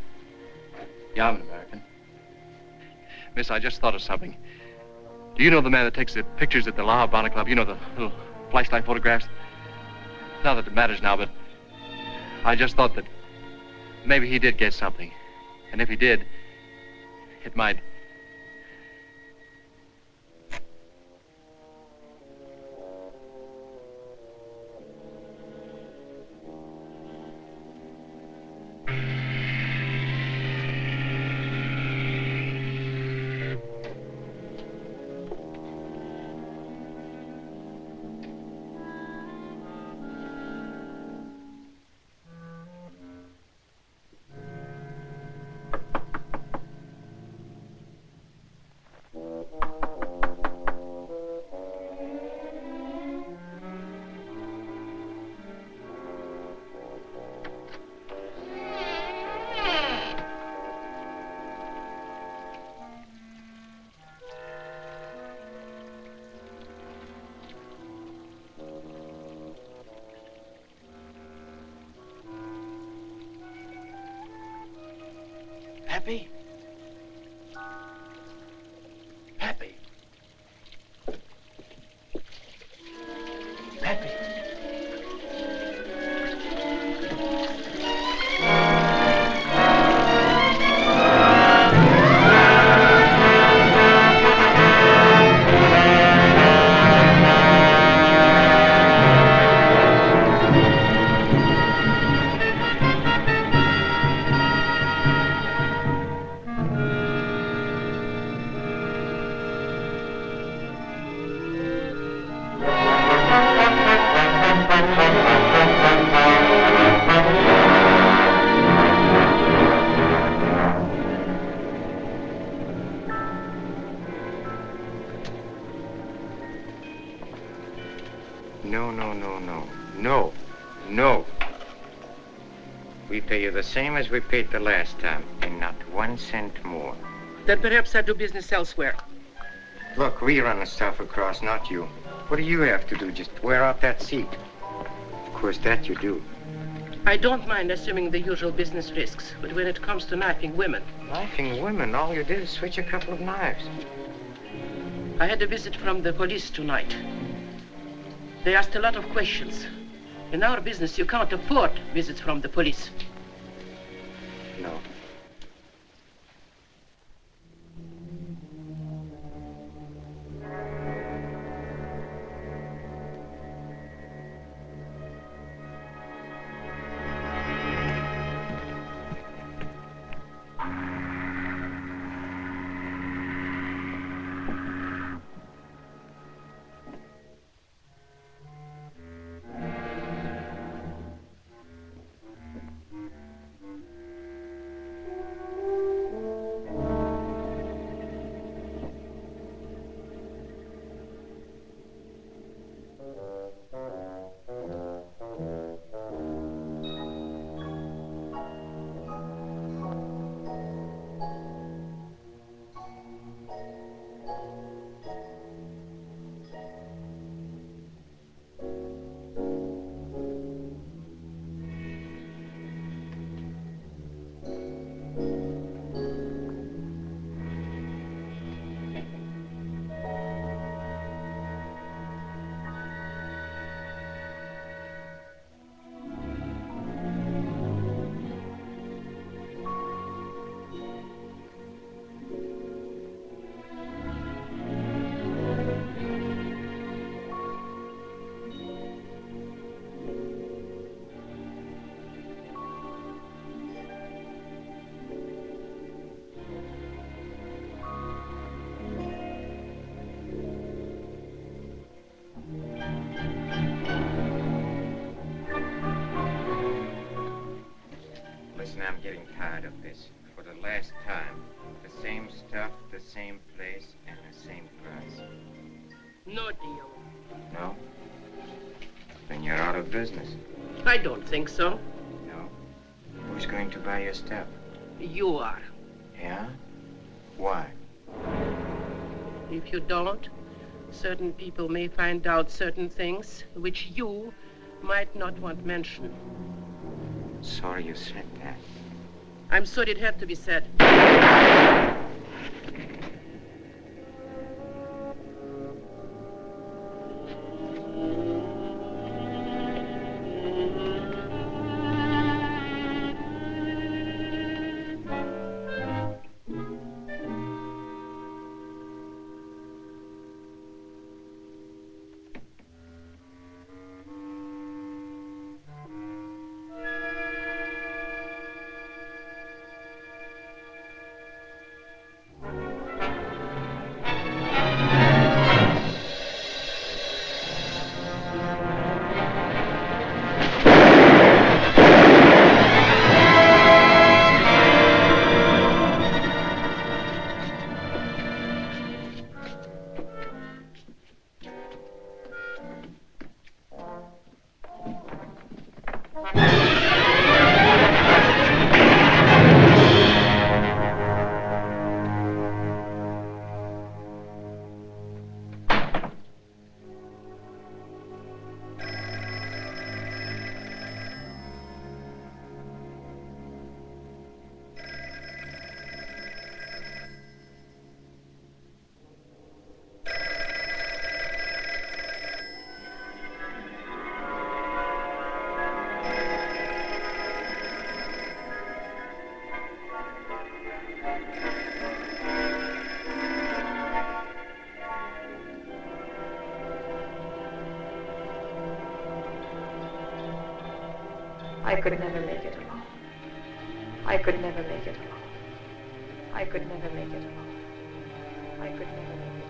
[SPEAKER 2] Yeah, I'm an American. Miss, I just thought of something. Do you know the man that takes the pictures at the La Habana Club? You know, the little flashlight photographs? Not that it matters now, but I just thought that maybe he did get something. And if he did, it might...
[SPEAKER 3] Happy? Happy? Happy? No. We pay you the same as we paid the last time, and not 1 cent more.
[SPEAKER 5] Then perhaps I do business elsewhere.
[SPEAKER 3] Look, we run the stuff across, not you. What do you have to do? Just wear out that seat. Of course, that you do.
[SPEAKER 5] I don't mind assuming the usual business risks, but when it comes to knifing women...
[SPEAKER 3] Knifing women? All you did is switch a couple of knives.
[SPEAKER 5] I had a visit from the police tonight. They asked a lot of questions. In our business, you can't afford visits from the police.
[SPEAKER 3] No. I'm getting tired of this. For the last time, the same stuff, the same place, and the same price.
[SPEAKER 5] No deal.
[SPEAKER 3] No? Then you're out of business.
[SPEAKER 5] I don't think so.
[SPEAKER 3] No? Who's going to buy your stuff?
[SPEAKER 5] You are.
[SPEAKER 3] Yeah? Why?
[SPEAKER 5] If you don't, Certain people may find out certain things which you might not want mentioned.
[SPEAKER 3] Sorry you said that.
[SPEAKER 5] I'm sorry it had to be said.
[SPEAKER 8] I could never make it alone. I could never make it alone. I could never make it alone. I could never make it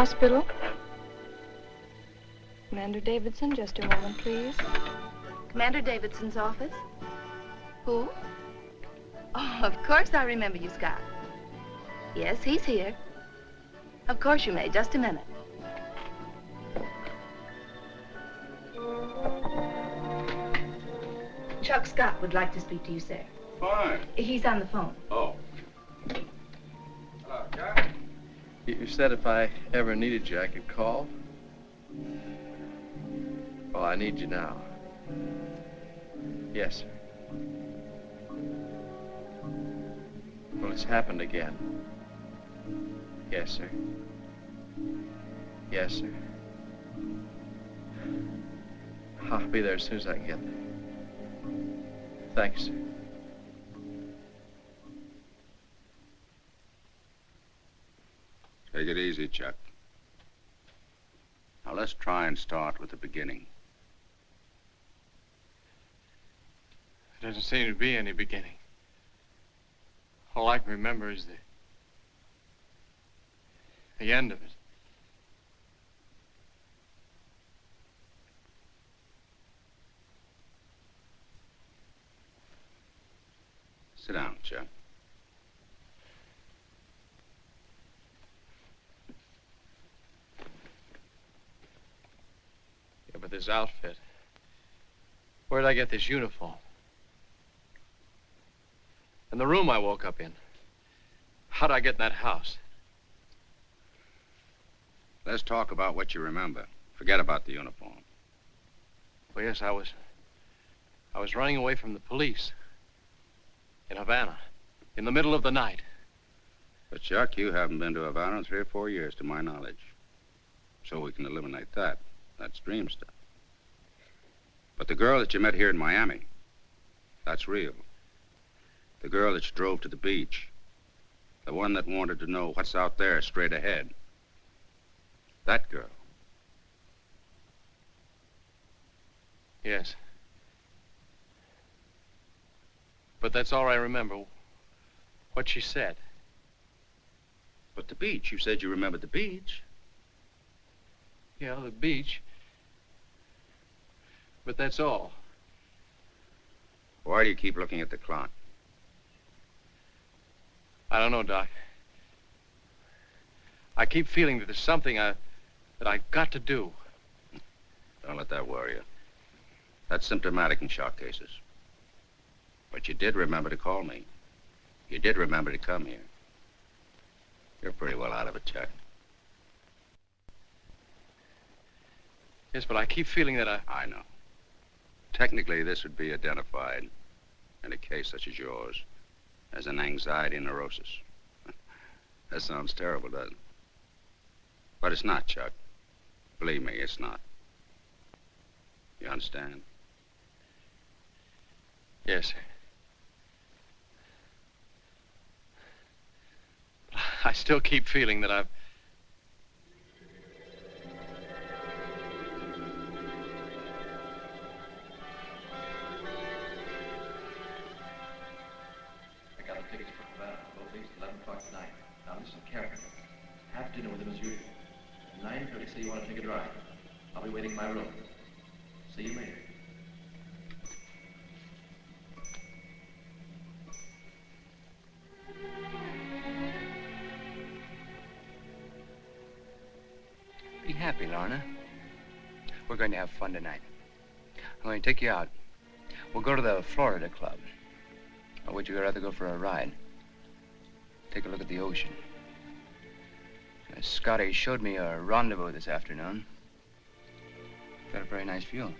[SPEAKER 8] Hospital. Commander Davidson, just a moment, please.
[SPEAKER 16] Commander Davidson's office? Who? Oh, of course I remember you, Scott. Yes, he's here. Of course you may. Just a minute. Chuck Scott would like to speak to you, sir.
[SPEAKER 1] Fine.
[SPEAKER 16] He's on the phone.
[SPEAKER 1] Oh.
[SPEAKER 2] Hello, Chuck. You said if I ever needed you, I could call. Well, I need you now. Yes, sir. Well, it's happened again. Yes, sir. Yes, sir. I'll be there as soon as I can get there. Thanks, sir.
[SPEAKER 1] Take it easy, Chuck. Now, let's try and start with the beginning.
[SPEAKER 2] There doesn't seem to be any beginning. All I can remember is the end of it.
[SPEAKER 1] Chuck.
[SPEAKER 2] Yeah, but this outfit. Where did I get this uniform? And the room I woke up in. How did I get in that house?
[SPEAKER 1] Let's talk about what you remember. Forget about the uniform.
[SPEAKER 2] Well, yes, I was running away from the police. In Havana. In the middle of the night.
[SPEAKER 1] But, Chuck, you haven't been to Havana in 3 or 4 years, to my knowledge. So we can eliminate that. That's dream stuff. But the girl that you met here in Miami, that's real. The girl that you drove to the beach. The one that wanted to know what's out there straight ahead. That girl.
[SPEAKER 2] Yes. But that's all I remember. What she said.
[SPEAKER 1] But the beach. You said you remembered the beach.
[SPEAKER 2] Yeah, the beach. But that's all.
[SPEAKER 1] Why do you keep looking at the clock?
[SPEAKER 2] I don't know, Doc. I keep feeling that there's something that I've got to do.
[SPEAKER 1] Don't let that worry you. That's symptomatic in shock cases. But you did remember to call me. You did remember to come here. You're pretty well out of it, Chuck.
[SPEAKER 2] Yes, but I keep feeling that
[SPEAKER 1] I know. Technically, this would be identified in a case such as yours as an anxiety neurosis. That sounds terrible, doesn't it? But it's not, Chuck. Believe me, it's not. You understand?
[SPEAKER 2] Yes, sir. I still keep feeling that I've... I got the tickets for Havana. Both leaves at 11 o'clock tonight. Now listen carefully. Have dinner with him as usual. At 9:30, say you want to take a drive. I'll be waiting in my room. See you later.
[SPEAKER 4] Be happy, Lorna. We're going to have fun tonight. I'm going to take you out. We'll go to the Florida Club. Or would you rather go for a ride? Take a look at the ocean. Scotty showed me a rendezvous this afternoon. Got a very nice view.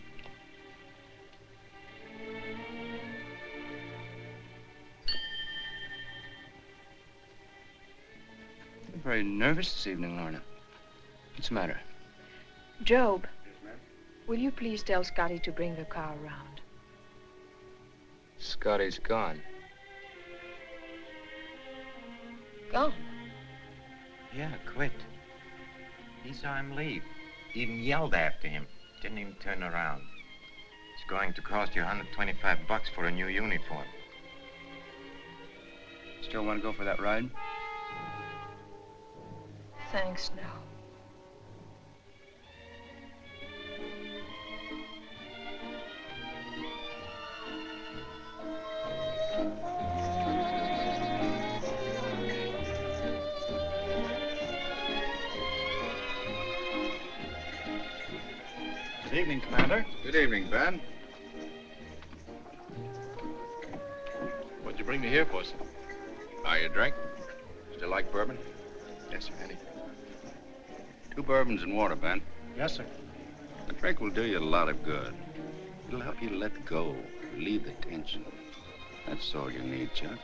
[SPEAKER 4] You're very nervous this evening, Lorna. What's the matter?
[SPEAKER 8] Job, will you please tell Scotty to bring the car around?
[SPEAKER 14] Scotty's gone.
[SPEAKER 8] Gone?
[SPEAKER 3] Yeah, quit. He saw him leave. Even yelled after him. Didn't even turn around. It's going to cost you $125 for a new uniform.
[SPEAKER 4] Still want to go for that ride?
[SPEAKER 8] Thanks, no.
[SPEAKER 7] Good evening, Commander.
[SPEAKER 1] Good evening, Ben.
[SPEAKER 2] What'd you bring me here for, sir?
[SPEAKER 1] How you drink? Still like bourbon?
[SPEAKER 2] Yes, sir, Eddie.
[SPEAKER 1] 2 bourbons and water, Ben.
[SPEAKER 7] Yes, sir.
[SPEAKER 1] A drink will do you a lot of good. It'll help you let go, relieve the tension. That's all you need, Chuck.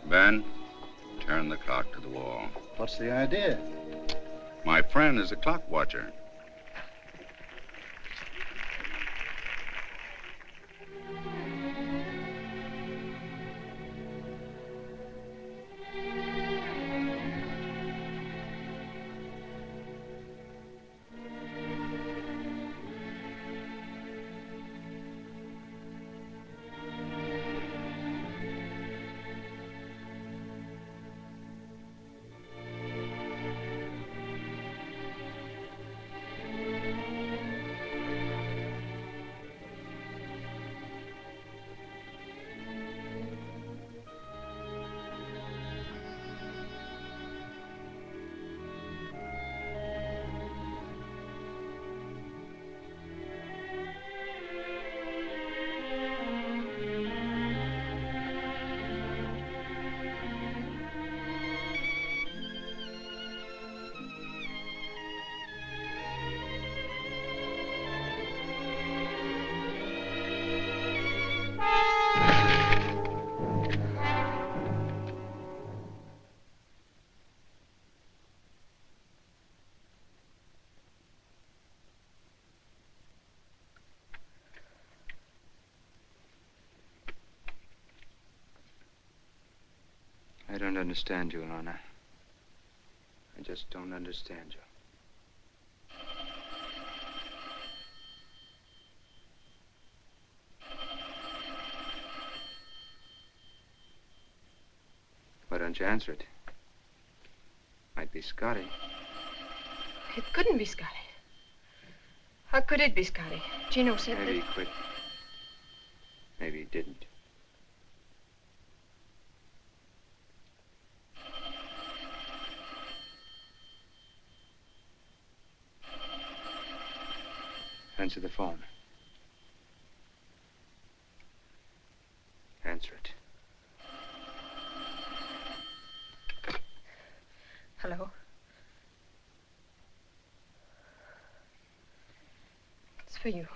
[SPEAKER 1] Ben, turn the clock to the wall.
[SPEAKER 13] What's the idea?
[SPEAKER 1] My friend is a clock watcher.
[SPEAKER 4] understand you, Lorna. I just don't understand you. Why don't you answer it? Might be Scotty.
[SPEAKER 8] It couldn't be Scotty. How could it be Scotty? Gino said
[SPEAKER 4] Maybe he quit. Maybe he didn't. Answer the phone. Answer it.
[SPEAKER 8] Hello? It's for you.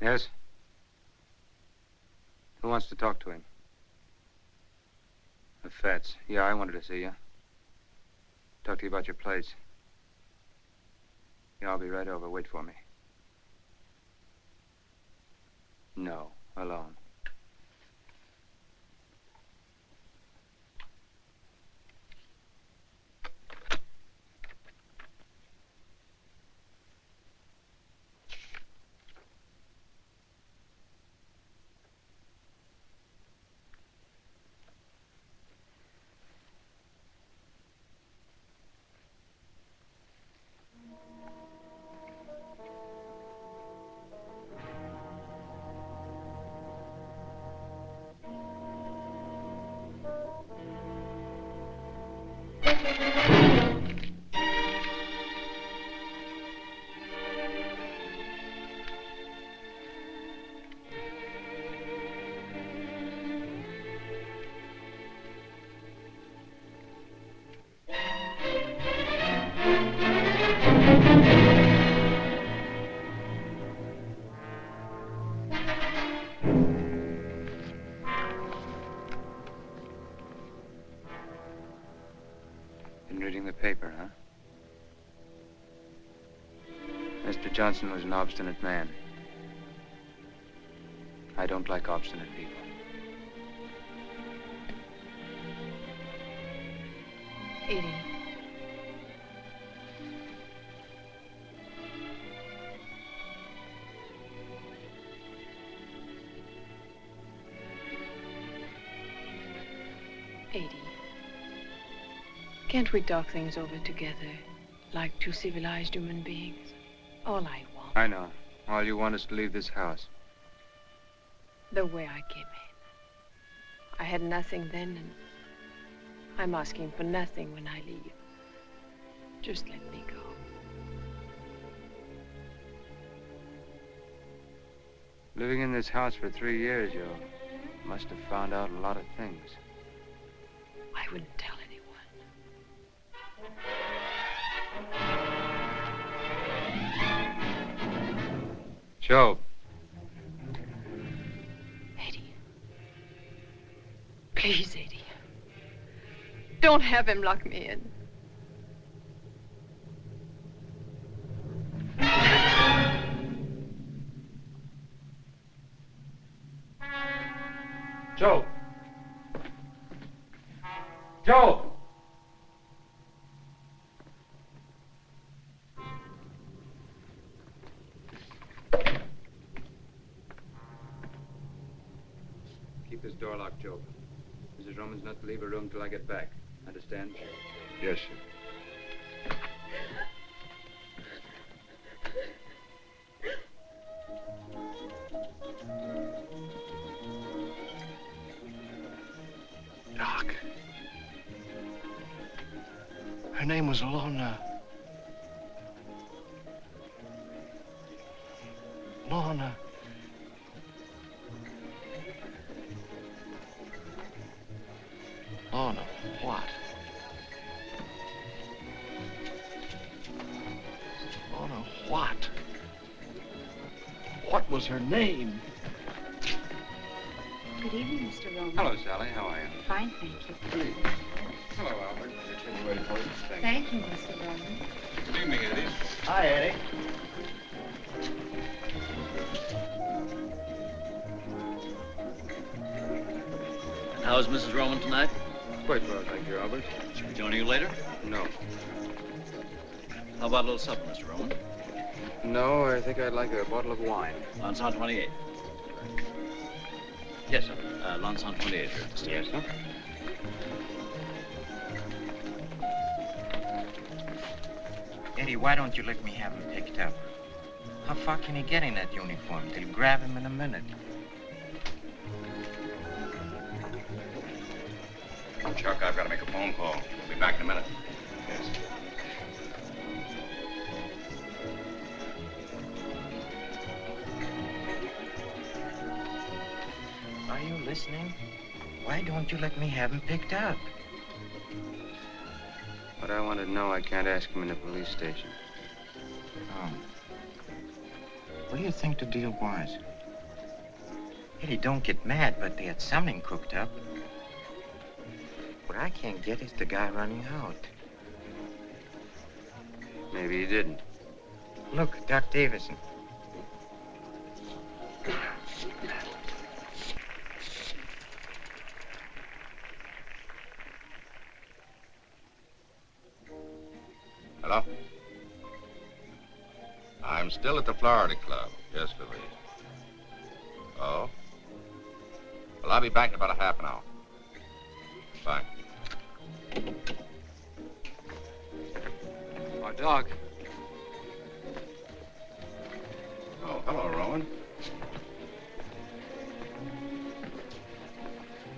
[SPEAKER 4] Yes? Who wants to talk to him? The Fats. Yeah, I wanted to see you. Talk to you about your place. Yeah, I'll be right over. Wait for me. No, alone. Reading the paper, huh? Mr. Johnson was an obstinate man. I don't like obstinate people.
[SPEAKER 8] Edie. Edie. Can't we talk things over together, like two civilized human beings? All I want.
[SPEAKER 4] I know. All you want is to leave this house.
[SPEAKER 8] The way I came in. I had nothing then, and I'm asking for nothing when I leave. Just let me go.
[SPEAKER 4] Living in this house for 3 years, you must have found out a lot of things.
[SPEAKER 8] I wouldn't tell anyone.
[SPEAKER 4] Joe.
[SPEAKER 8] Eddie. Please, Eddie. Don't have him lock me in.
[SPEAKER 4] Joe. Joe. Keep this door locked, Joe. Mrs. Roman's not to leave her room till I get back. Understand?
[SPEAKER 13] Yes, sir.
[SPEAKER 11] Doc. Her name was Lorna. Lorna. Lorna, what? Lorna, what? What was her name?
[SPEAKER 17] Good evening, Mr. Roman.
[SPEAKER 4] Hello, Sally. How are you?
[SPEAKER 17] Fine, thank you.
[SPEAKER 4] Hello, Albert. Your tin waiting for you.
[SPEAKER 17] Thank you, Mr. Roman.
[SPEAKER 4] Good evening, Eddie.
[SPEAKER 11] Hi, Eddie.
[SPEAKER 18] How's Mrs. Roman tonight?
[SPEAKER 4] Quite well, thank you, Albert.
[SPEAKER 18] She'll be joining you later?
[SPEAKER 4] No.
[SPEAKER 18] How about a little supper, Mr. Roman?
[SPEAKER 4] No, I think I'd like a bottle of wine.
[SPEAKER 18] Lanson 28. Yes, sir. Lanson 28, sir.
[SPEAKER 3] Yes, sir. Eddie, why don't you let me have him picked up? How far can he get in that uniform? They'll grab him in a minute.
[SPEAKER 1] Chuck, I've got to make a phone call. We'll be back in a minute.
[SPEAKER 3] Yes. Are you listening? Why don't you let me have him picked up?
[SPEAKER 4] But I want to know, I can't ask him in the police station.
[SPEAKER 3] Oh. What do you think the deal was? Eddie, don't get mad, but they had something cooked up. What I can't get is the guy running out.
[SPEAKER 4] Maybe he didn't.
[SPEAKER 3] Look, Doc Davison.
[SPEAKER 1] Hello? I'm still at the Florida Club. Yes, Louise. Oh? Well, I'll be back in about a half an hour. Bye.
[SPEAKER 4] Oh, Doc.
[SPEAKER 1] Oh, hello, Rowan.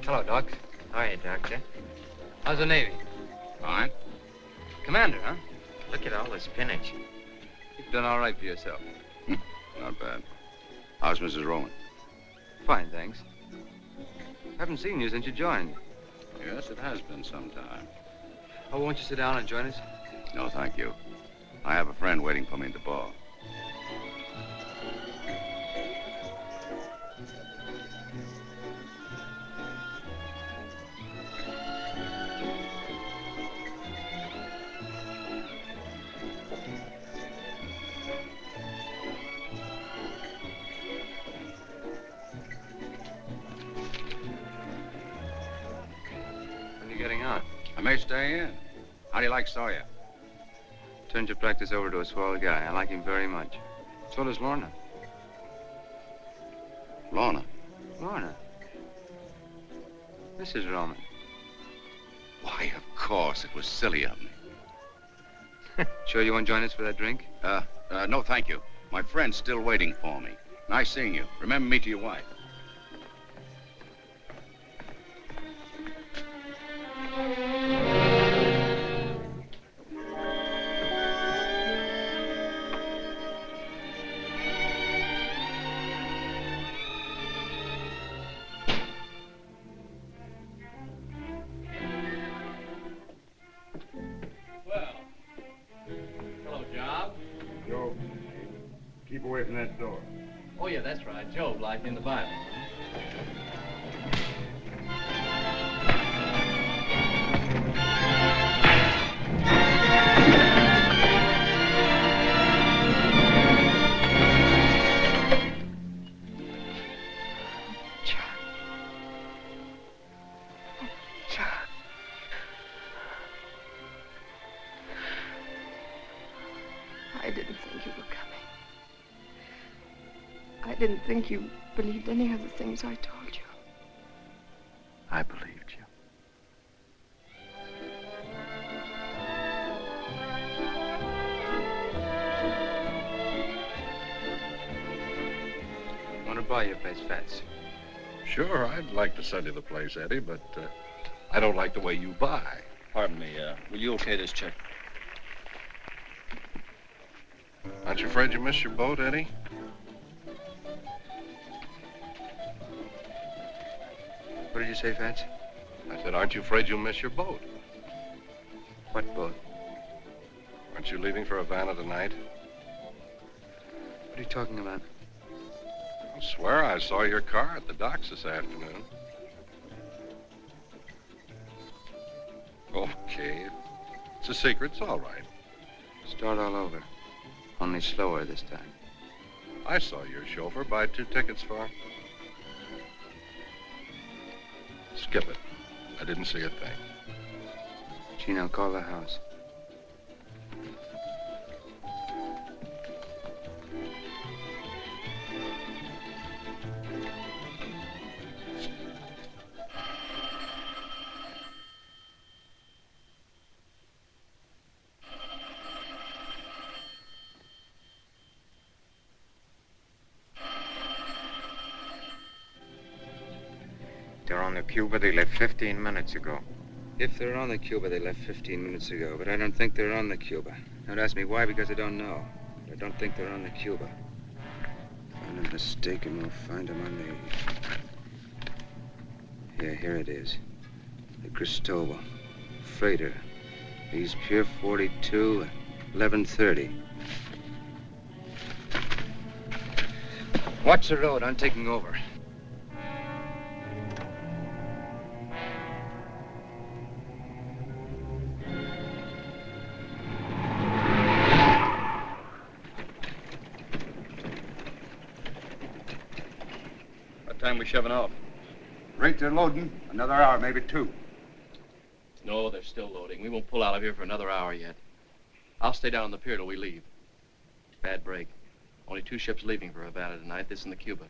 [SPEAKER 4] Hello, Doc.
[SPEAKER 3] How are you, Doctor?
[SPEAKER 4] How's the Navy?
[SPEAKER 1] Fine.
[SPEAKER 4] Commander, huh?
[SPEAKER 3] Look at all the spinach.
[SPEAKER 4] You've done all right for yourself.
[SPEAKER 1] Not bad. How's Mrs. Rowan?
[SPEAKER 4] Fine, thanks. Haven't seen you since you joined.
[SPEAKER 1] Yes, it has been some time.
[SPEAKER 4] Oh, won't you sit down and join us?
[SPEAKER 1] No, thank you. I have a friend waiting for me at the bar.
[SPEAKER 4] When are you getting on?
[SPEAKER 1] I may stay in. How do you like Sawyer?
[SPEAKER 4] Turned your practice over to a swell guy. I like him very much. So does Lorna.
[SPEAKER 1] Lorna?
[SPEAKER 4] Lorna? Mrs. Roman.
[SPEAKER 1] Why, of course. It was silly of me.
[SPEAKER 4] Sure you won't join us for that drink?
[SPEAKER 1] No, thank you. My friend's still waiting for me. Nice seeing you. Remember me to your wife.
[SPEAKER 13] Joe, keep away from that door.
[SPEAKER 2] Oh, yeah, that's right. Job, like in the Bible.
[SPEAKER 8] I didn't think you were coming. I didn't think you believed any of the things I told you.
[SPEAKER 9] I believed you.
[SPEAKER 4] Want to buy your place, Fats?
[SPEAKER 12] Sure, I'd like to sell you the place, Eddie, but I don't like the way you buy.
[SPEAKER 18] Pardon me, will you okay this check?
[SPEAKER 12] Aren't you afraid you missed your boat, Eddie?
[SPEAKER 4] What did you say, Fats?
[SPEAKER 12] I said, aren't you afraid you'll miss your boat?
[SPEAKER 4] What boat?
[SPEAKER 12] Aren't you leaving for Havana tonight?
[SPEAKER 4] What are you talking about?
[SPEAKER 12] I swear I saw your car at the docks this afternoon. Okay. It's a secret. It's all right.
[SPEAKER 4] Start all over. Only slower this time.
[SPEAKER 12] I saw your chauffeur buy 2 tickets for... Skip it. I didn't see a thing.
[SPEAKER 4] Gino, call the house.
[SPEAKER 3] They're on the Cuba. They left 15 minutes ago.
[SPEAKER 4] If they're on the Cuba, they left 15 minutes ago, but I don't think they're on the Cuba. Don't ask me why, because I don't know. But I don't think they're on the Cuba. Find a mistake and we'll find them on the... Yeah, here it is. The Cristobal. Freighter. East Pier 42, 11:30. Watch the road. I'm taking over.
[SPEAKER 2] What time we shoving off?
[SPEAKER 1] Rate they're loading. Another hour, maybe 2.
[SPEAKER 2] No, they're still loading. We won't pull out of here for another hour yet. I'll stay down on the pier till we leave. Bad break. Only 2 ships leaving for Havana tonight, this and the Cuba.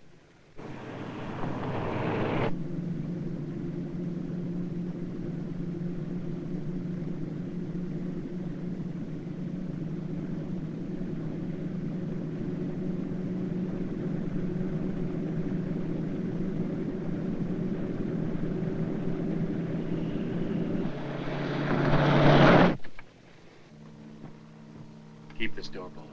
[SPEAKER 2] Keep this door bolted.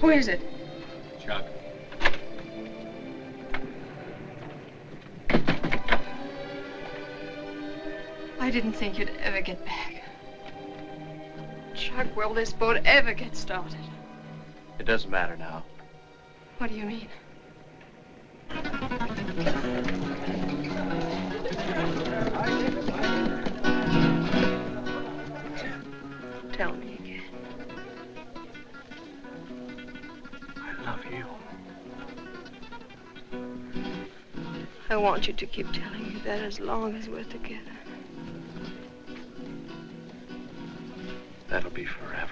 [SPEAKER 8] Who is it?
[SPEAKER 2] Chuck.
[SPEAKER 8] I didn't think you'd ever get back. Chuck, will this boat ever get started?
[SPEAKER 2] It doesn't matter now.
[SPEAKER 8] What do you mean? Tell me again.
[SPEAKER 11] I love you.
[SPEAKER 8] I want you to keep telling me that as long as we're together.
[SPEAKER 11] That'll be forever.